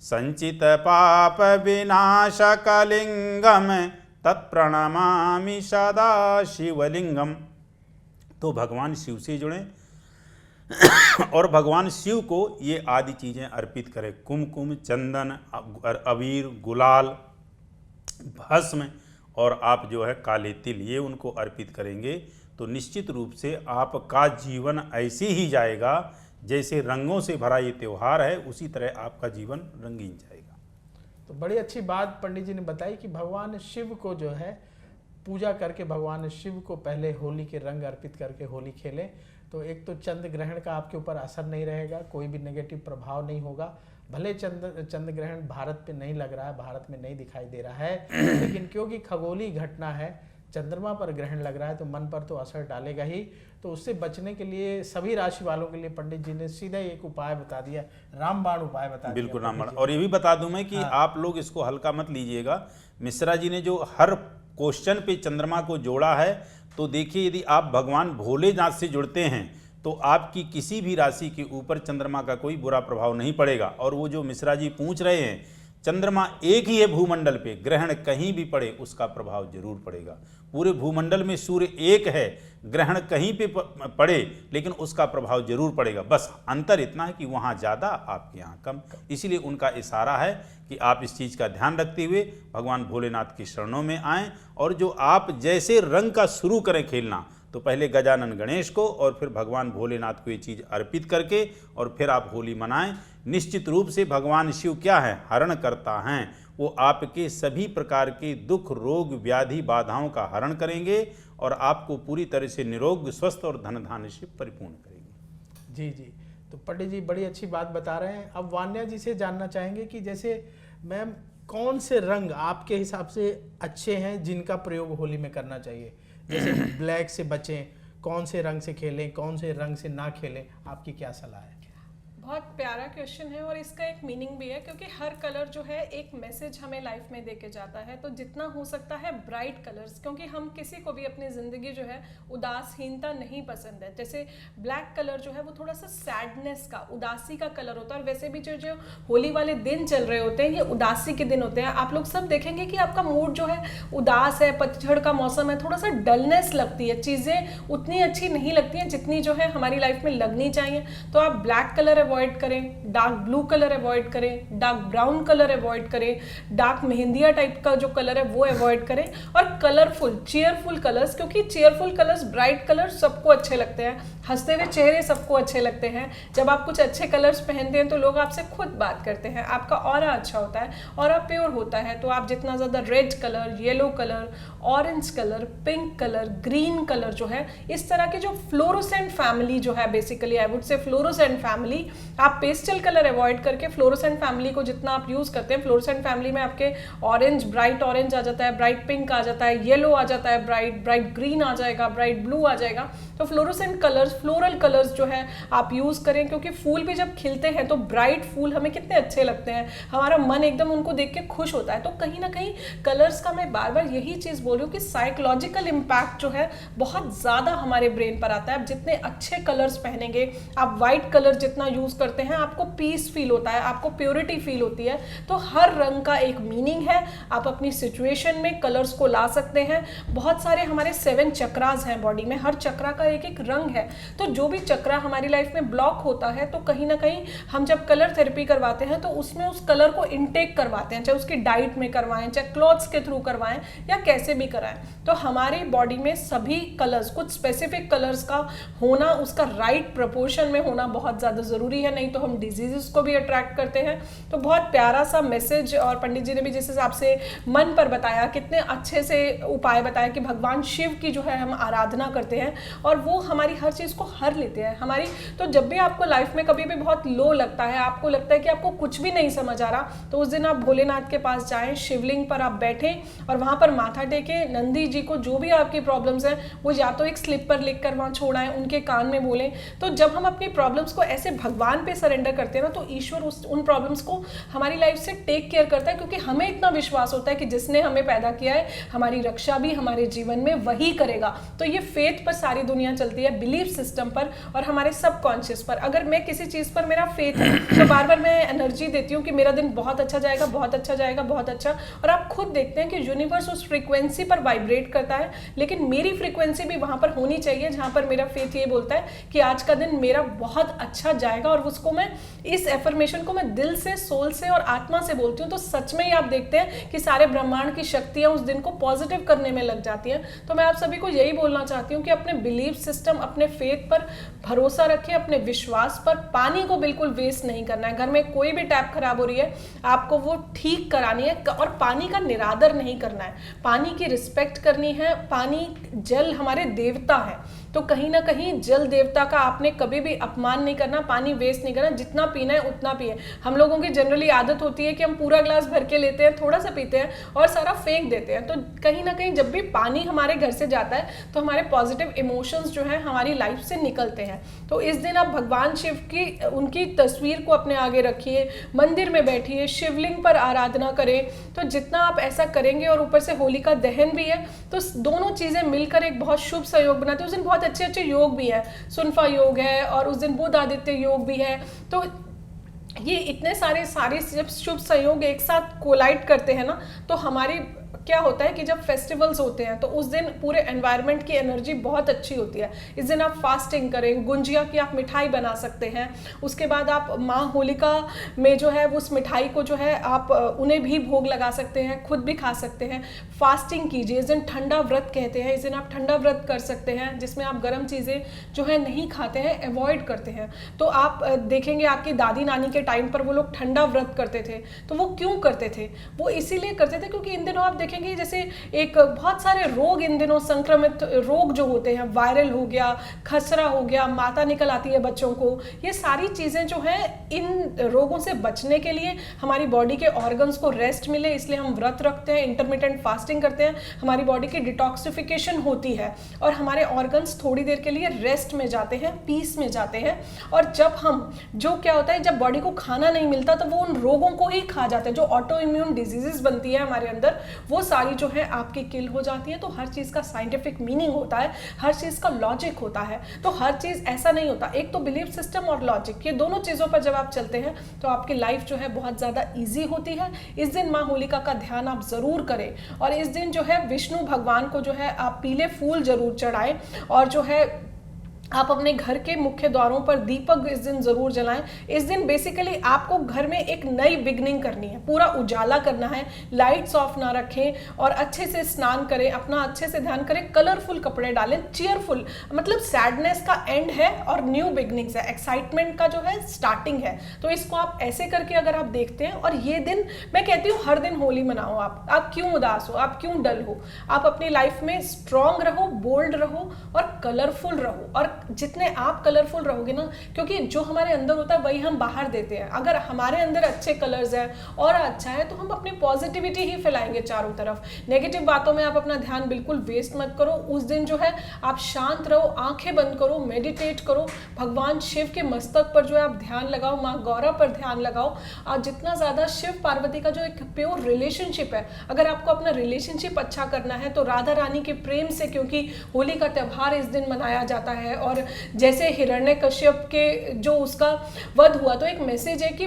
संचित पाप विनाशक लिंगम तत्प्रणमामि सदा शिवलिंगम। तो भगवान शिव से जुड़ें और भगवान शिव को ये आदि चीज़ें अर्पित करें। कुमकुम, चंदन, अबीर, गुलाल, भस्म और आप जो है काले तिल, ये उनको अर्पित करेंगे तो निश्चित रूप से आपका जीवन ऐसे ही जाएगा जैसे रंगों से भरा ये त्यौहार है, उसी तरह आपका जीवन रंगीन जाएगा। तो बड़ी अच्छी बात पंडित जी ने बताई कि भगवान शिव को जो है पूजा करके भगवान शिव को पहले होली के रंग अर्पित करके होली खेलें तो एक तो चंद्र ग्रहण का आपके ऊपर असर नहीं रहेगा, कोई भी नेगेटिव प्रभाव नहीं होगा। भले चंद्र ग्रहण भारत पे नहीं लग रहा है, भारत में नहीं दिखाई दे रहा है, लेकिन क्योंकि खगोलीय घटना है, चंद्रमा पर ग्रहण लग रहा है तो मन पर तो असर डालेगा ही। तो उससे बचने के लिए सभी राशि वालों के लिए पंडित जी ने सीधा एक उपाय बता दिया, रामबाण उपाय बता दिया। बिल्कुल रामबाण। और ये भी बता दूं मैं कि आप लोग इसको हल्का मत लीजिएगा। मिश्रा जी ने जो हर क्वेश्चन पे चंद्रमा को जोड़ा है, तो देखिए यदि आप भगवान भोलेनाथ से जुड़ते हैं तो आपकी किसी भी राशि के ऊपर चंद्रमा का कोई बुरा प्रभाव नहीं पड़ेगा। और वो जो मिश्रा जी पूछ रहे हैं, चंद्रमा एक ही है भूमंडल पे, ग्रहण कहीं भी पड़े उसका प्रभाव जरूर पड़ेगा। पूरे भूमंडल में सूर्य एक है, ग्रहण कहीं पे पड़े लेकिन उसका प्रभाव जरूर पड़ेगा। बस अंतर इतना है कि वहाँ ज़्यादा आपके यहाँ कम। इसीलिए उनका इशारा है कि आप इस चीज़ का ध्यान रखते हुए भगवान भोलेनाथ की शरणों में आएँ। और जो आप जैसे रंग का शुरू करें खेलना, तो पहले गजानन गणेश को और फिर भगवान भोलेनाथ को ये चीज़ अर्पित करके और फिर आप होली मनाएं। निश्चित रूप से भगवान शिव क्या है, हरण करता हैं। वो आपके सभी प्रकार के दुख, रोग, व्याधि, बाधाओं का हरण करेंगे और आपको पूरी तरह से निरोग, स्वस्थ और धन धान्य से परिपूर्ण करेंगे। जी जी, तो पंडित जी बड़ी अच्छी बात बता रहे हैं। अब वान्या जी से जानना चाहेंगे कि जैसे मैम कौन से रंग आपके हिसाब से अच्छे हैं जिनका प्रयोग होली में करना चाहिए? जैसे ब्लैक से बचें, कौन से रंग से खेलें, कौन से रंग से ना खेलें, आपकी क्या सलाह है? बहुत प्यारा क्वेश्चन है और इसका एक मीनिंग भी है, क्योंकि हर कलर जो है एक मैसेज हमें लाइफ में देके जाता है। तो जितना हो सकता है ब्राइट कलर्स, क्योंकि हम किसी को भी अपनी ज़िंदगी जो है उदासहीनता नहीं पसंद है। जैसे ब्लैक कलर जो है वो थोड़ा सा सैडनेस का, उदासी का कलर होता है। और वैसे भी जो होली वाले दिन चल रहे होते हैं ये उदासी के दिन होते हैं। आप लोग सब देखेंगे कि आपका मूड जो है उदास है, पतझड़ का मौसम है, थोड़ा सा डलनेस लगती है, चीज़ें उतनी अच्छी नहीं लगती हैं जितनी जो है हमारी लाइफ में लगनी चाहिए। तो आप ब्लैक कलर अवॉइड करें, डार्क ब्लू कलर अवॉइड करें, डार्क ब्राउन कलर अवॉइड करें, डार्क मेहंदिया टाइप का जो कलर है वो अवॉइड करें। और कलरफुल, चीयरफुल कलर्स, क्योंकि चीयरफुल कलर्स, ब्राइट कलर्स सबको अच्छे लगते हैं, हंसते हुए चेहरे सबको अच्छे लगते हैं। जब आप कुछ अच्छे कलर्स पहनते हैं तो लोग आपसे खुद बात करते हैं, आपका ऑरा अच्छा होता है, ऑरा प्योर होता है। तो आप जितना ज़्यादा red colour, yellow colour, orange colour, pink colour, green colour जो है, इस तरह की जो फ्लोरोसेंट फैमिली जो है, basically I would say fluorescent family, आप पेस्टल कलर अवॉइड करके फ्लोरोसेंट फैमिली को जितना आप यूज़ करते हैं, फ्लोरोसेंट फैमिली में आपके ऑरेंज, ब्राइट ऑरेंज आ जाता है, ब्राइट पिंक आ जाता है, येलो आ जाता है, ब्राइट ग्रीन आ जाएगा, ब्राइट ब्लू आ जाएगा। तो फ्लोरोसेंट कलर्स, फ्लोरल कलर्स जो है आप यूज़ करें, क्योंकि फूल भी जब खिलते हैं तो ब्राइट फूल हमें कितने अच्छे लगते हैं, हमारा मन एकदम उनको देख के खुश होता है। तो कहीं ना कहीं कलर्स का मैं बार बार यही चीज़ बोल रही हूँ कि साइकोलॉजिकल इम्पैक्ट जो है बहुत ज़्यादा हमारे ब्रेन पर आता है। आप जितने अच्छे कलर्स पहनेंगे, आप वाइट कलर जितना यूज़ करते हैं, आपको पीस फील होता है, आपको प्योरिटी फील होती है। तो हर रंग का एक मीनिंग है, आप अपनी सिचुएशन में कलर्स को ला सकते हैं। बहुत सारे हमारे 7 चक्रास हैं बॉडी में, हर चक्रा का एक एक रंग है। तो जो भी चक्रा हमारी लाइफ में ब्लॉक होता है, तो कहीं ना कहीं हम जब कलर थेरेपी करवाते हैं तो उसमें उस कलर को इनटेक करवाते हैं, चाहे उसकी डाइट में करवाएं, चाहे क्लॉथ्स के थ्रू करवाएं या कैसे भी कराएं। तो हमारी बॉडी में सभी कलर्स, कुछ स्पेसिफिक कलर्स का होना, उसका राइट प्रोपोर्शन में होना बहुत ज़्यादा ज़रूरी है, नहीं तो हम डिजीजेस को भी अट्रैक्ट करते हैं। तो बहुत प्यारा सा मैसेज, और पंडित जी ने भी जिस हिसाब से मन पर बताया, कितने अच्छे से उपाय बताया कि भगवान शिव की जो है हम आराधना करते हैं। और और वो हमारी हर चीज़ को हर लेते हैं हमारी। तो जब भी आपको लाइफ में कभी भी बहुत लो लगता है, आपको लगता है कि आपको कुछ भी नहीं समझ आ रहा, तो उस दिन आप भोलेनाथ के पास जाएं, शिवलिंग पर आप बैठें और वहाँ पर माथा टेकें। नंदी जी को जो भी आपकी प्रॉब्लम्स हैं वो या तो एक स्लिप पर लिख कर वहाँ छोड़ाएं, उनके कान में बोलें। तो जब हम अपनी प्रॉब्लम्स को ऐसे भगवान पे सरेंडर करते हैं ना, तो ईश्वर उन प्रॉब्लम्स को हमारी लाइफ से टेक केयर करता है, क्योंकि हमें इतना विश्वास होता है कि जिसने हमें पैदा किया है हमारी रक्षा भी हमारे जीवन में वही करेगा। तो ये फेथ पर सारी दुनिया चलती है, बिलीफ सिस्टम पर और हमारे सबकॉन्शियस पर। अगर मैं किसी चीज़ पर मेरा फेथ है तो बार बार मैं एनर्जी देती हूँ कि मेरा दिन बहुत अच्छा जाएगा, बहुत अच्छा जाएगा, बहुत अच्छा। और आप खुद देखते हैं कि यूनिवर्स उस फ्रीक्वेंसी पर वाइब्रेट करता है, लेकिन मेरी फ्रीक्वेंसी भी वहाँ पर होनी चाहिए जहाँ पर मेरा फेथ ये बोलता है कि आज का दिन मेरा बहुत अच्छा जाएगा। और उसको मैं, इस एफर्मेशन को मैं दिल से, सोल से और आत्मा से बोलती हूँ, तो सच में ही आप देखते हैं कि सारे ब्रह्मांड की शक्तियाँ उस दिन को पॉजिटिव करने में लग जाती हैं। तो मैं आप सभी को यही बोलना चाहती हूँ कि अपने बिलीफ सिस्टम, अपने फेथ पर भरोसा रखें, अपने विश्वास पर। पानी को बिल्कुल वेस्ट नहीं करना है। घर में कोई भी टैप खराब हो रही है, आपको वो ठीक करानी है और पानी का निरादर नहीं करना है, पानी की रिस्पेक्ट करनी है। पानी, जल हमारे देवता है, तो कहीं ना कहीं जल देवता का आपने कभी भी अपमान नहीं करना, पानी वेस्ट नहीं करना, जितना पीना है उतना पिए। हम लोगों की जनरली आदत होती है कि हम पूरा ग्लास भर के लेते हैं, थोड़ा सा पीते हैं और सारा फेंक देते हैं। तो कहीं ना कहीं जब भी पानी हमारे घर से जाता है तो हमारे पॉजिटिव इमोशंस जो है हमारी लाइफ से निकलते हैं। तो इस दिन आप भगवान शिव की, उनकी तस्वीर को अपने आगे रखिए, मंदिर में बैठिए, शिवलिंग पर आराधना करें। तो जितना आप ऐसा करेंगे, और ऊपर से होलिका दहन भी है, तो दोनों चीज़ें मिलकर एक बहुत शुभ सहयोग बनाते हैं। उस दिन बहुत अच्छे अच्छे योग भी है, सुनफा योग है और उस दिन बुध आदित्य योग भी है। तो ये इतने सारे जब शुभ संयोग एक साथ कोलाइड करते हैं ना, तो हमारी क्या होता है कि जब फेस्टिवल्स होते हैं तो उस दिन पूरे एनवायरनमेंट की एनर्जी बहुत अच्छी होती है। इस दिन आप फास्टिंग करें, गुंजिया की आप मिठाई बना सकते हैं। उसके बाद आप माँ होलिका में जो है उस मिठाई को जो है आप उन्हें भी भोग लगा सकते हैं, खुद भी खा सकते हैं। फास्टिंग कीजिए, इस दिन ठंडा व्रत कहते हैं, इस दिन आप ठंडा व्रत कर सकते हैं जिसमें आप गर्म चीज़ें जो है नहीं खाते हैं, अवॉइड करते हैं। तो आप देखेंगे आपकी दादी नानी के टाइम पर वो लोग ठंडा व्रत करते थे। तो वो क्यों करते थे? वो इसीलिए करते थे क्योंकि इन दिनों आप देखेंगे जैसे एक बहुत सारे रोग इन दिनों, संक्रमित रोग जो होते हैं, वायरल हो गया, खसरा हो गया, माता निकल आती है बच्चों को, ये सारी चीज़ें जो हैं, इन रोगों से बचने के लिए हमारी बॉडी के ऑर्गन्स को रेस्ट मिले, इसलिए हम व्रत रखते हैं, इंटरमिटेंट फास्टिंग करते हैं। हमारी बॉडी की डिटॉक्सिफिकेशन होती है और हमारे ऑर्गन्स थोड़ी देर के लिए रेस्ट में जाते हैं, पीस में जाते हैं। और जब हम, जो क्या होता है, जब बॉडी को खाना नहीं मिलता तो वो उन रोगों को ही खा जाते हैं। जो ऑटो इम्यून डिजीजेस बनती है हमारे अंदर, वो सारी जो है आपकी किल हो जाती है। तो हर चीज़ का साइंटिफिक मीनिंग होता है, हर चीज़ का लॉजिक होता है। तो हर चीज़ ऐसा नहीं होता, एक तो बिलीफ सिस्टम और लॉजिक, ये दोनों चीज़ों पर जब आप चलते हैं तो आपकी लाइफ जो है बहुत ज़्यादा ईजी होती है। इस दिन माँ होलिका का ध्यान आप ज़रूर करें और इस दिन जो है विष्णु भगवान को जो है आप पीले फूल जरूर चढ़ाएं और जो है आप अपने घर के मुख्य द्वारों पर दीपक इस दिन जरूर जलाएं। इस दिन बेसिकली आपको घर में एक नई बिगनिंग करनी है, पूरा उजाला करना है, लाइट्स ऑफ ना रखें और अच्छे से स्नान करें, अपना अच्छे से ध्यान करें, कलरफुल कपड़े डालें, चीयरफुल, मतलब सैडनेस का एंड है और न्यू बिगनिंग्स है, एक्साइटमेंट का जो है स्टार्टिंग है। तो इसको आप ऐसे करके अगर आप देखते हैं, और ये दिन मैं कहती हूँ हर दिन होली मनाओ। आप क्यों उदास हो, आप क्यों डल हो, आप अपनी लाइफ में स्ट्रांग रहो, बोल्ड रहो और कलरफुल रहो। और जितने आप कलरफुल रहोगे ना, क्योंकि जो हमारे अंदर होता है वही हम बाहर देते हैं। अगर हमारे अंदर अच्छे कलर्स हैं और अच्छा है तो हम अपनी पॉजिटिविटी ही फैलाएंगे चारों तरफ। नेगेटिव बातों में आप अपना ध्यान बिल्कुल वेस्ट मत करो। उस दिन जो है आप शांत रहो, आंखें बंद करो, मेडिटेट करो, भगवान शिव के मस्तक पर जो है आप ध्यान लगाओ, माँ गौरा पर ध्यान लगाओ। और जितना ज़्यादा शिव पार्वती का जो एक प्योर रिलेशनशिप है, अगर आपको अपना रिलेशनशिप अच्छा करना है तो राधा रानी के प्रेम से, क्योंकि होली का त्यौहार इस दिन मनाया जाता है। और जैसे हिरण्यकश्यप के जो उसका वध हुआ, तो एक मैसेज है कि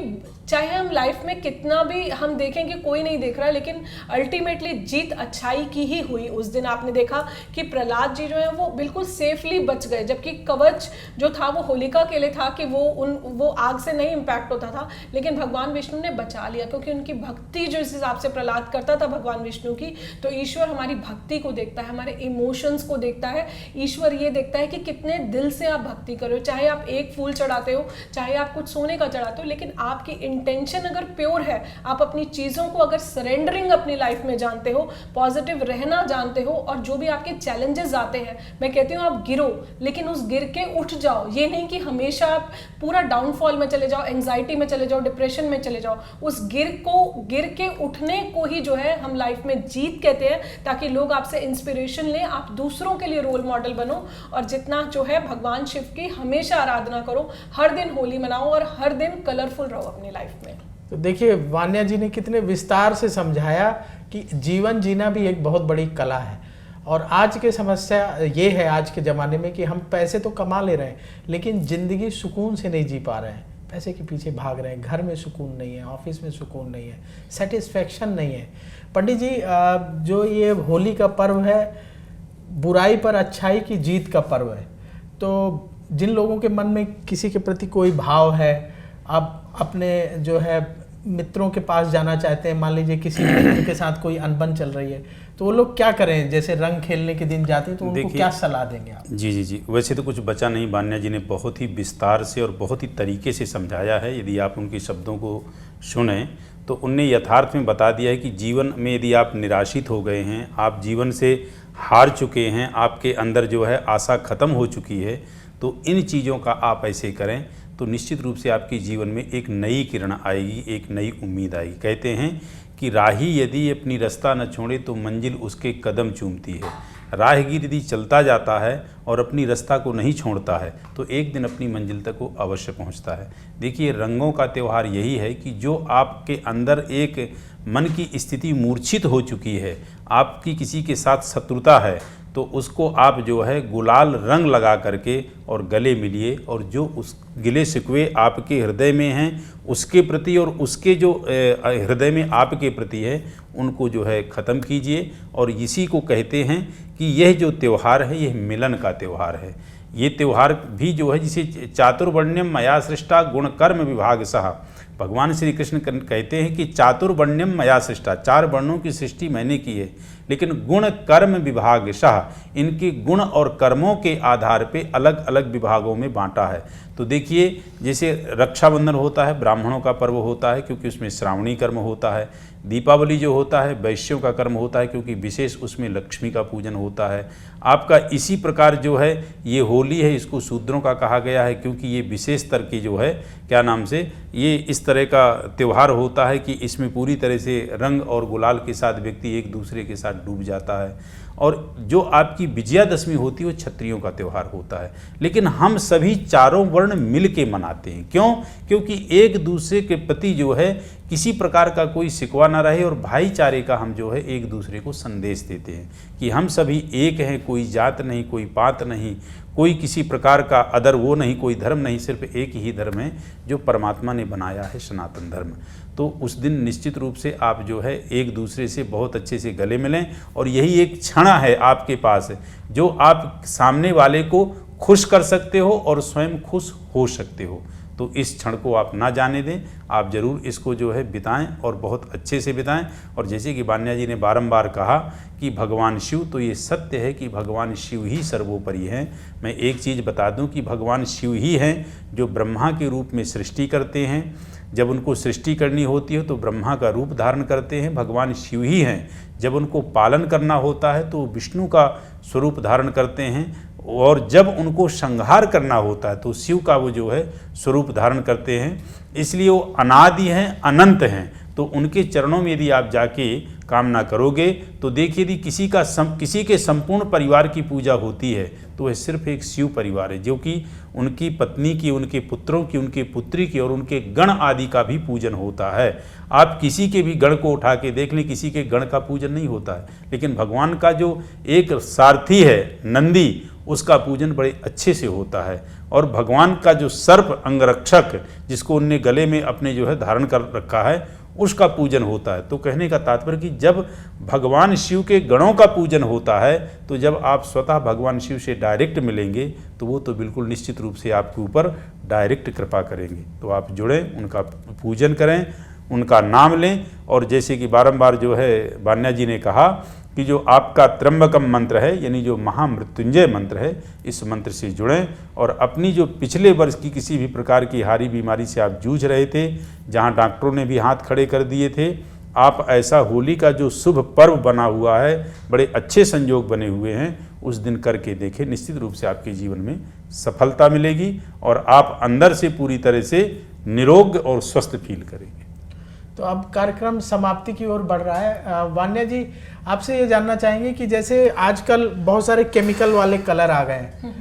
चाहे हम लाइफ में कितना भी हम देखें कि कोई नहीं देख रहा है, लेकिन अल्टीमेटली जीत अच्छाई की ही हुई। उस दिन आपने देखा कि प्रहलाद जी जो है वो बिल्कुल सेफली बच गए, जबकि कवच जो था वो होलिका के लिए था कि वो आग से नहीं इम्पैक्ट होता था, लेकिन भगवान विष्णु ने बचा लिया क्योंकि उनकी भक्ति जो इस हिसाब से प्रहलाद करता था भगवान विष्णु की। तो ईश्वर हमारी भक्ति को देखता है, हमारे इमोशंस को देखता है। ईश्वर ये देखता है कि कितने दिल से आप भक्ति करो, चाहे आप एक फूल चढ़ाते हो, चाहे आप कुछ सोने का चढ़ाते हो, लेकिन आपकी इंटेंशन अगर प्योर है, आप अपनी चीज़ों को अगर सरेंडरिंग अपनी लाइफ में जानते हो, पॉजिटिव रहना जानते हो, और जो भी आपके चैलेंजेस आते हैं, मैं कहती हूँ आप गिरो, लेकिन उस गिर के उठ जाओ। ये नहीं कि हमेशा आप पूरा डाउनफॉल में चले जाओ, एंजाइटी में चले जाओ, डिप्रेशन में चले जाओ। उस गिर के उठने को ही जो है हम लाइफ में जीत कहते हैं, ताकि लोग आपसे इंस्पिरेशन लें, आप दूसरों के लिए रोल मॉडल बनो, और जितना जो है भगवान शिव की हमेशा आराधना करो, हर दिन होली मनाओ और हर दिन कलरफुल रहो अपनी लाइफ में। तो देखिए वान्या जी ने कितने विस्तार से समझाया कि जीवन जीना भी एक बहुत बड़ी कला है। और आज की समस्या ये है आज के ज़माने में कि हम पैसे तो कमा ले रहे हैं, लेकिन ज़िंदगी सुकून से नहीं जी पा रहे हैं। पैसे के पीछे भाग रहे हैं, घर में सुकून नहीं है, ऑफिस में सुकून नहीं है, सेटिस्फेक्शन नहीं है। पंडित जी, जो ये होली का पर्व है, बुराई पर अच्छाई की जीत का पर्व है। तो जिन लोगों के मन में किसी के प्रति कोई भाव है, आप अपने जो है मित्रों के पास जाना चाहते हैं, मान लीजिए किसी मित्र के साथ कोई अनबन चल रही है, तो वो लोग क्या करें? जैसे रंग खेलने के दिन जाते हैं, तो उनको क्या सलाह देंगे आप? जी, वैसे तो कुछ बचा नहीं, वान्या जी ने बहुत ही विस्तार से और बहुत ही तरीके से समझाया है। यदि आप उनके शब्दों को सुने तो उनने यथार्थ में बता दिया है कि जीवन में यदि आप निराशित हो गए हैं, आप जीवन से हार चुके हैं, आपके अंदर जो है आशा ख़त्म हो चुकी है, तो इन चीज़ों का आप ऐसे करें तो निश्चित रूप से आपके जीवन में एक नई किरण आएगी, एक नई उम्मीद आएगी। कहते हैं कि राही यदि अपनी रास्ता न छोड़े तो मंजिल उसके कदम चूमती है। राहगीर यदि चलता जाता है और अपनी रास्ता को नहीं छोड़ता है तो एक दिन अपनी मंजिल तक वो अवश्य पहुंचता है। देखिए, रंगों का त्यौहार यही है कि जो आपके अंदर एक मन की स्थिति मूर्छित हो चुकी है, आपकी किसी के साथ शत्रुता है, तो उसको आप जो है गुलाल रंग लगा करके और गले मिलिए, और जो उस गिले शिकवे आपके हृदय में हैं उसके प्रति और उसके जो हृदय में आपके प्रति है उनको जो है ख़त्म कीजिए। और इसी को कहते हैं कि यह जो त्यौहार है यह मिलन का त्यौहार है। ये त्यौहार भी जो है जिसे चातुर्वर्ण्यम मया सृष्टा गुण कर्म विभाग सहा, भगवान श्री कृष्ण कहते हैं कि चातुर्वर्ण्यम मया सृष्टा, 4 वर्णों की सृष्टि मैंने की है, लेकिन गुण कर्म विभाग शाह, इनके गुण और कर्मों के आधार पे अलग अलग विभागों में बांटा है। तो देखिए, जैसे रक्षाबंधन होता है, ब्राह्मणों का पर्व होता है क्योंकि उसमें श्रावणी कर्म होता है। दीपावली जो होता है वैश्यों का कर्म होता है क्योंकि विशेष उसमें लक्ष्मी का पूजन होता है। आपका इसी प्रकार जो है ये होली है, इसको शूद्रों का कहा गया है क्योंकि ये विशेष स्तर की जो है क्या नाम से ये इस तरह का त्यौहार होता है कि इसमें पूरी तरह से रंग और गुलाल के साथ व्यक्ति एक दूसरे के साथ डूब जाता है। और जो आपकी विजयादशमी होती है वो क्षत्रियों का त्यौहार होता है। लेकिन हम सभी चारों वर्ण मिल के मनाते हैं। क्यों? क्योंकि एक दूसरे के प्रति जो है किसी प्रकार का कोई शिकवा ना रहे और भाईचारे का हम जो है एक दूसरे को संदेश देते हैं कि हम सभी एक हैं, कोई जात नहीं, कोई पात नहीं, कोई किसी प्रकार का अदर वो नहीं, कोई धर्म नहीं, सिर्फ एक ही धर्म है जो परमात्मा ने बनाया है, सनातन धर्म। तो उस दिन निश्चित रूप से आप जो है एक दूसरे से बहुत अच्छे से गले मिलें, और यही एक क्षण है आपके पास जो आप सामने वाले को खुश कर सकते हो और स्वयं खुश हो सकते हो। तो इस क्षण को आप ना जाने दें, आप ज़रूर इसको जो है बिताएं और बहुत अच्छे से बिताएं। और जैसे कि वान्या जी ने बारंबार कहा कि भगवान शिव, तो ये सत्य है कि भगवान शिव ही सर्वोपरि हैं। मैं एक चीज़ बता दूं कि भगवान शिव ही हैं जो ब्रह्मा के रूप में सृष्टि करते हैं। जब उनको सृष्टि करनी होती है तो ब्रह्मा का रूप धारण करते हैं, भगवान शिव ही हैं। जब उनको पालन करना होता है तो विष्णु का स्वरूप धारण करते हैं, और जब उनको संहार करना होता है तो शिव का वो जो है स्वरूप धारण करते हैं। इसलिए वो अनादि हैं, अनंत हैं। तो उनके चरणों में यदि आप जाके कामना करोगे तो देखिए, यदि किसी के संपूर्ण परिवार की पूजा होती है तो वह सिर्फ एक शिव परिवार है, जो कि उनकी पत्नी की, उनके पुत्रों की, उनके पुत्री की और उनके गण आदि का भी पूजन होता है। आप किसी के भी गण को उठा के देख लें, किसी के गण का पूजन नहीं होता है, लेकिन भगवान का जो एक सारथी है नंदी, उसका पूजन बड़े अच्छे से होता है। और भगवान का जो सर्प अंगरक्षक जिसको उनने गले में अपने जो है धारण कर रखा है, उसका पूजन होता है। तो कहने का तात्पर्य कि जब भगवान शिव के गणों का पूजन होता है तो जब आप स्वतः भगवान शिव से डायरेक्ट मिलेंगे तो वो तो बिल्कुल निश्चित रूप से आपके ऊपर डायरेक्ट कृपा करेंगे। तो आप जुड़ें, उनका पूजन करें, उनका नाम लें। और जैसे कि बारंबार जो है वान्या जी ने कहा कि जो आपका त्र्यंबकम मंत्र है, यानी जो महामृत्युंजय मंत्र है, इस मंत्र से जुड़ें और अपनी जो पिछले वर्ष की किसी भी प्रकार की हारी बीमारी से आप जूझ रहे थे, जहां डॉक्टरों ने भी हाथ खड़े कर दिए थे, आप ऐसा होली का जो शुभ पर्व बना हुआ है, बड़े अच्छे संयोग बने हुए हैं, उस दिन करके देखें। निश्चित रूप से आपके जीवन में सफलता मिलेगी और आप अंदर से पूरी तरह से निरोग और स्वस्थ फील करेंगे। तो अब कार्यक्रम समाप्ति की ओर बढ़ रहा है। वान्या जी, आपसे ये जानना चाहेंगे कि जैसे आजकल बहुत सारे केमिकल वाले कलर आ गए हैं,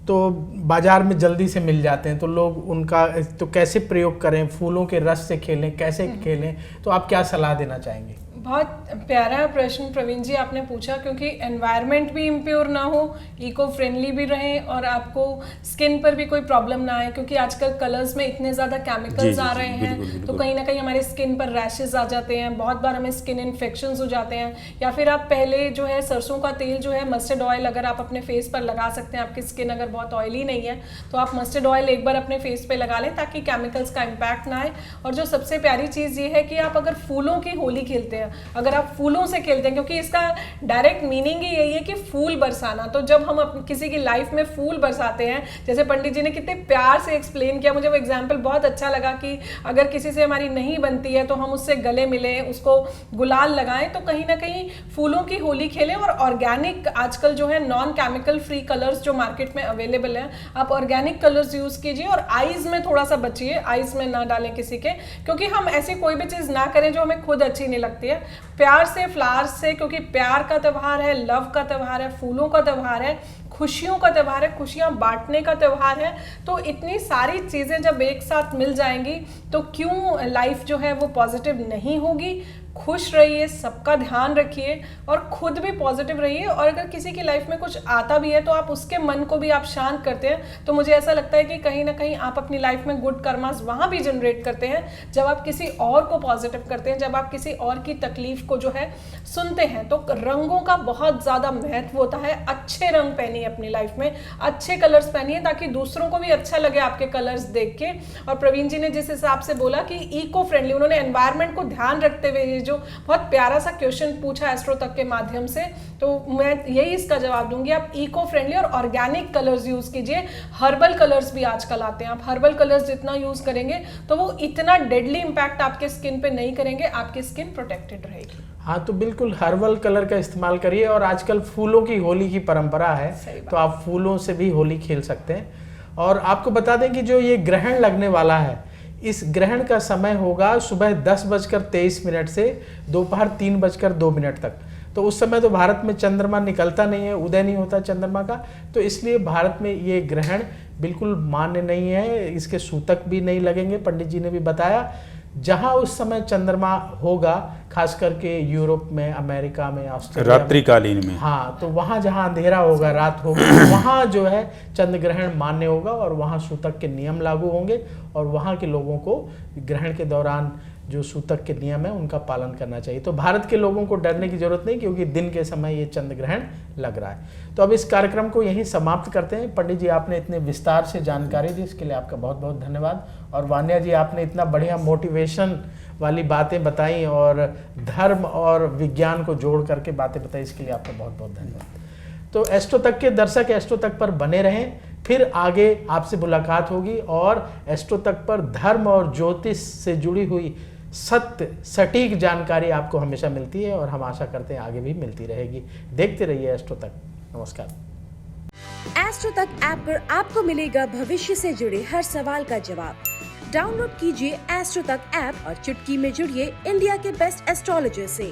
तो बाजार में जल्दी से मिल जाते हैं, तो लोग उनका तो कैसे प्रयोग करें, फूलों के रस से खेलें, कैसे खेलें, तो आप क्या सलाह देना चाहेंगे? बहुत प्यारा प्रश्न प्रवीण जी आपने पूछा, क्योंकि एनवायरनमेंट भी इम्प्योर ना हो, इको फ्रेंडली भी रहें और आपको स्किन पर भी कोई प्रॉब्लम ना आए, क्योंकि आजकल कलर्स में इतने ज़्यादा केमिकल्स आ रहे हैं, तो कहीं ना कहीं हमारे स्किन पर रैशेज आ जाते हैं, बहुत बार हमें स्किन इन्फेक्शंस हो जाते हैं। या फिर आप पहले जो है सरसों का तेल जो है, मस्टर्ड ऑयल अगर आप अपने फेस पर लगा सकते हैं, आपकी स्किन अगर बहुत ऑयली नहीं है तो आप मस्टर्ड ऑयल एक बार अपने फेस पे लगा लें ताकि केमिकल्स का इम्पैक्ट ना आए। और जो सबसे प्यारी चीज़ ये है कि आप अगर फूलों की होली खेलते हैं, अगर आप फूलों से खेलते हैं, क्योंकि इसका डायरेक्ट मीनिंग ही यही है कि फूल बरसाना, तो जब हम किसी की लाइफ में फूल बरसाते हैं, जैसे पंडित जी ने कितने प्यार से एक्सप्लेन किया, मुझे वो एग्जाम्पल बहुत अच्छा लगा कि अगर किसी से हमारी नहीं बनती है तो हम उससे गले मिलें, उसको गुलाल लगाएं, तो कहीं ना कहीं फूलों की होली खेलें। और ऑर्गेनिक आजकल जो है नॉन केमिकल फ्री कलर्स जो मार्केट में अवेलेबल हैं, आप ऑर्गेनिक कलर्स यूज कीजिए और आईज में थोड़ा सा बचिए, आईज में ना डालें किसी के, क्योंकि हम ऐसी कोई भी चीज ना करें जो हमें खुद अच्छी नहीं लगती है। प्यार से, फ्लावर्स से, क्योंकि प्यार का त्यौहार है, लव का त्यौहार है, फूलों का त्यौहार है, खुशियों का त्यौहार है, खुशियां बांटने का त्यौहार है। तो इतनी सारी चीजें जब एक साथ मिल जाएंगी तो क्यों लाइफ जो है वो पॉजिटिव नहीं होगी। खुश रहिए, सबका ध्यान रखिए और खुद भी पॉजिटिव रहिए। और अगर किसी की लाइफ में कुछ आता भी है तो आप उसके मन को भी आप शांत करते हैं, तो मुझे ऐसा लगता है कि कहीं ना कहीं आप अपनी लाइफ में गुड कर्मास वहाँ भी जनरेट करते हैं जब आप किसी और को पॉजिटिव करते हैं, जब आप किसी और की तकलीफ को जो है सुनते हैं। तो रंगों का बहुत ज़्यादा महत्व होता है। अच्छे रंग पहनिए अपनी लाइफ में, अच्छे कलर्स पहनिए ताकि दूसरों को भी अच्छा लगे आपके कलर्स देख के। और प्रवीण जी ने जिस हिसाब से बोला कि इको फ्रेंडली, उन्होंने एनवायरनमेंट को ध्यान रखते हुए जो बहुत प्यारा सा क्वेश्चन पूछा एस्ट्रो तक के माध्यम से, तो मैं यही इसका जवाब दूंगी। आप इको फ्रेंडली और ऑर्गेनिक कलर्स यूज कीजिए। हर्बल कलर्स भी आजकल आते हैं, आप हर्बल कलर्स जितना यूज करेंगे तो वो इतना डेडली इंपैक्ट आपके स्किन पे नहीं करेंगे, आपकी स्किन प्रोटेक्टेड रहेगी। हाँ, तो बिल्कुल हर्बल कलर का इस्तेमाल करिए। और आजकल फूलों की होली की परंपरा है, तो आप फूलों से भी होली खेल सकते हैं। और आपको बता दें कि जो ये ग्रहण लगने वाला है, इस ग्रहण का समय होगा सुबह 10:23 से दोपहर 3:02 तक। तो उस समय तो भारत में चंद्रमा निकलता नहीं है, उदय नहीं होता चंद्रमा का, तो इसलिए भारत में ये ग्रहण बिल्कुल मान्य नहीं है, इसके सूतक भी नहीं लगेंगे। पंडित जी ने भी बताया जहां उस समय चंद्रमा होगा, खास करके यूरोप में, अमेरिका में, ऑस्ट्रेलिया, रात्रिकालीन में, हाँ, तो वहां जहां अंधेरा होगा, रात होगी, वहां जो है चंद्र ग्रहण मान्य होगा और वहां सूतक के नियम लागू होंगे और वहां के लोगों को ग्रहण के दौरान जो सूतक के नियम है उनका पालन करना चाहिए। तो भारत के लोगों को डरने की जरूरत नहीं, क्योंकि दिन के समय ये चंद्र ग्रहण लग रहा है। तो अब इस कार्यक्रम को यहीं समाप्त करते हैं। पंडित जी, आपने इतने विस्तार से जानकारी दी, इसके लिए आपका बहुत बहुत धन्यवाद। और वान्या जी, आपने इतना बढ़िया मोटिवेशन वाली बातें बताई और धर्म और विज्ञान को जोड़ करके बातें बताई, इसके लिए आपका बहुत बहुत धन्यवाद। तो एस्ट्रो तक के दर्शक एस्ट्रो तक पर बने रहें, फिर आगे आपसे मुलाकात होगी और एस्ट्रो तक पर धर्म और ज्योतिष से जुड़ी हुई सत्य सटीक जानकारी आपको हमेशा मिलती है और हम आशा करते हैं आगे भी मिलती रहेगी। देखते रहिए एस्ट्रो तक। नमस्कार। एस्ट्रो तक ऐप पर आपको मिलेगा भविष्य से जुड़े हर सवाल का जवाब। डाउनलोड कीजिए एस्ट्रो तक ऐप और चुटकी में जुड़िए इंडिया के बेस्ट एस्ट्रोलॉजर से।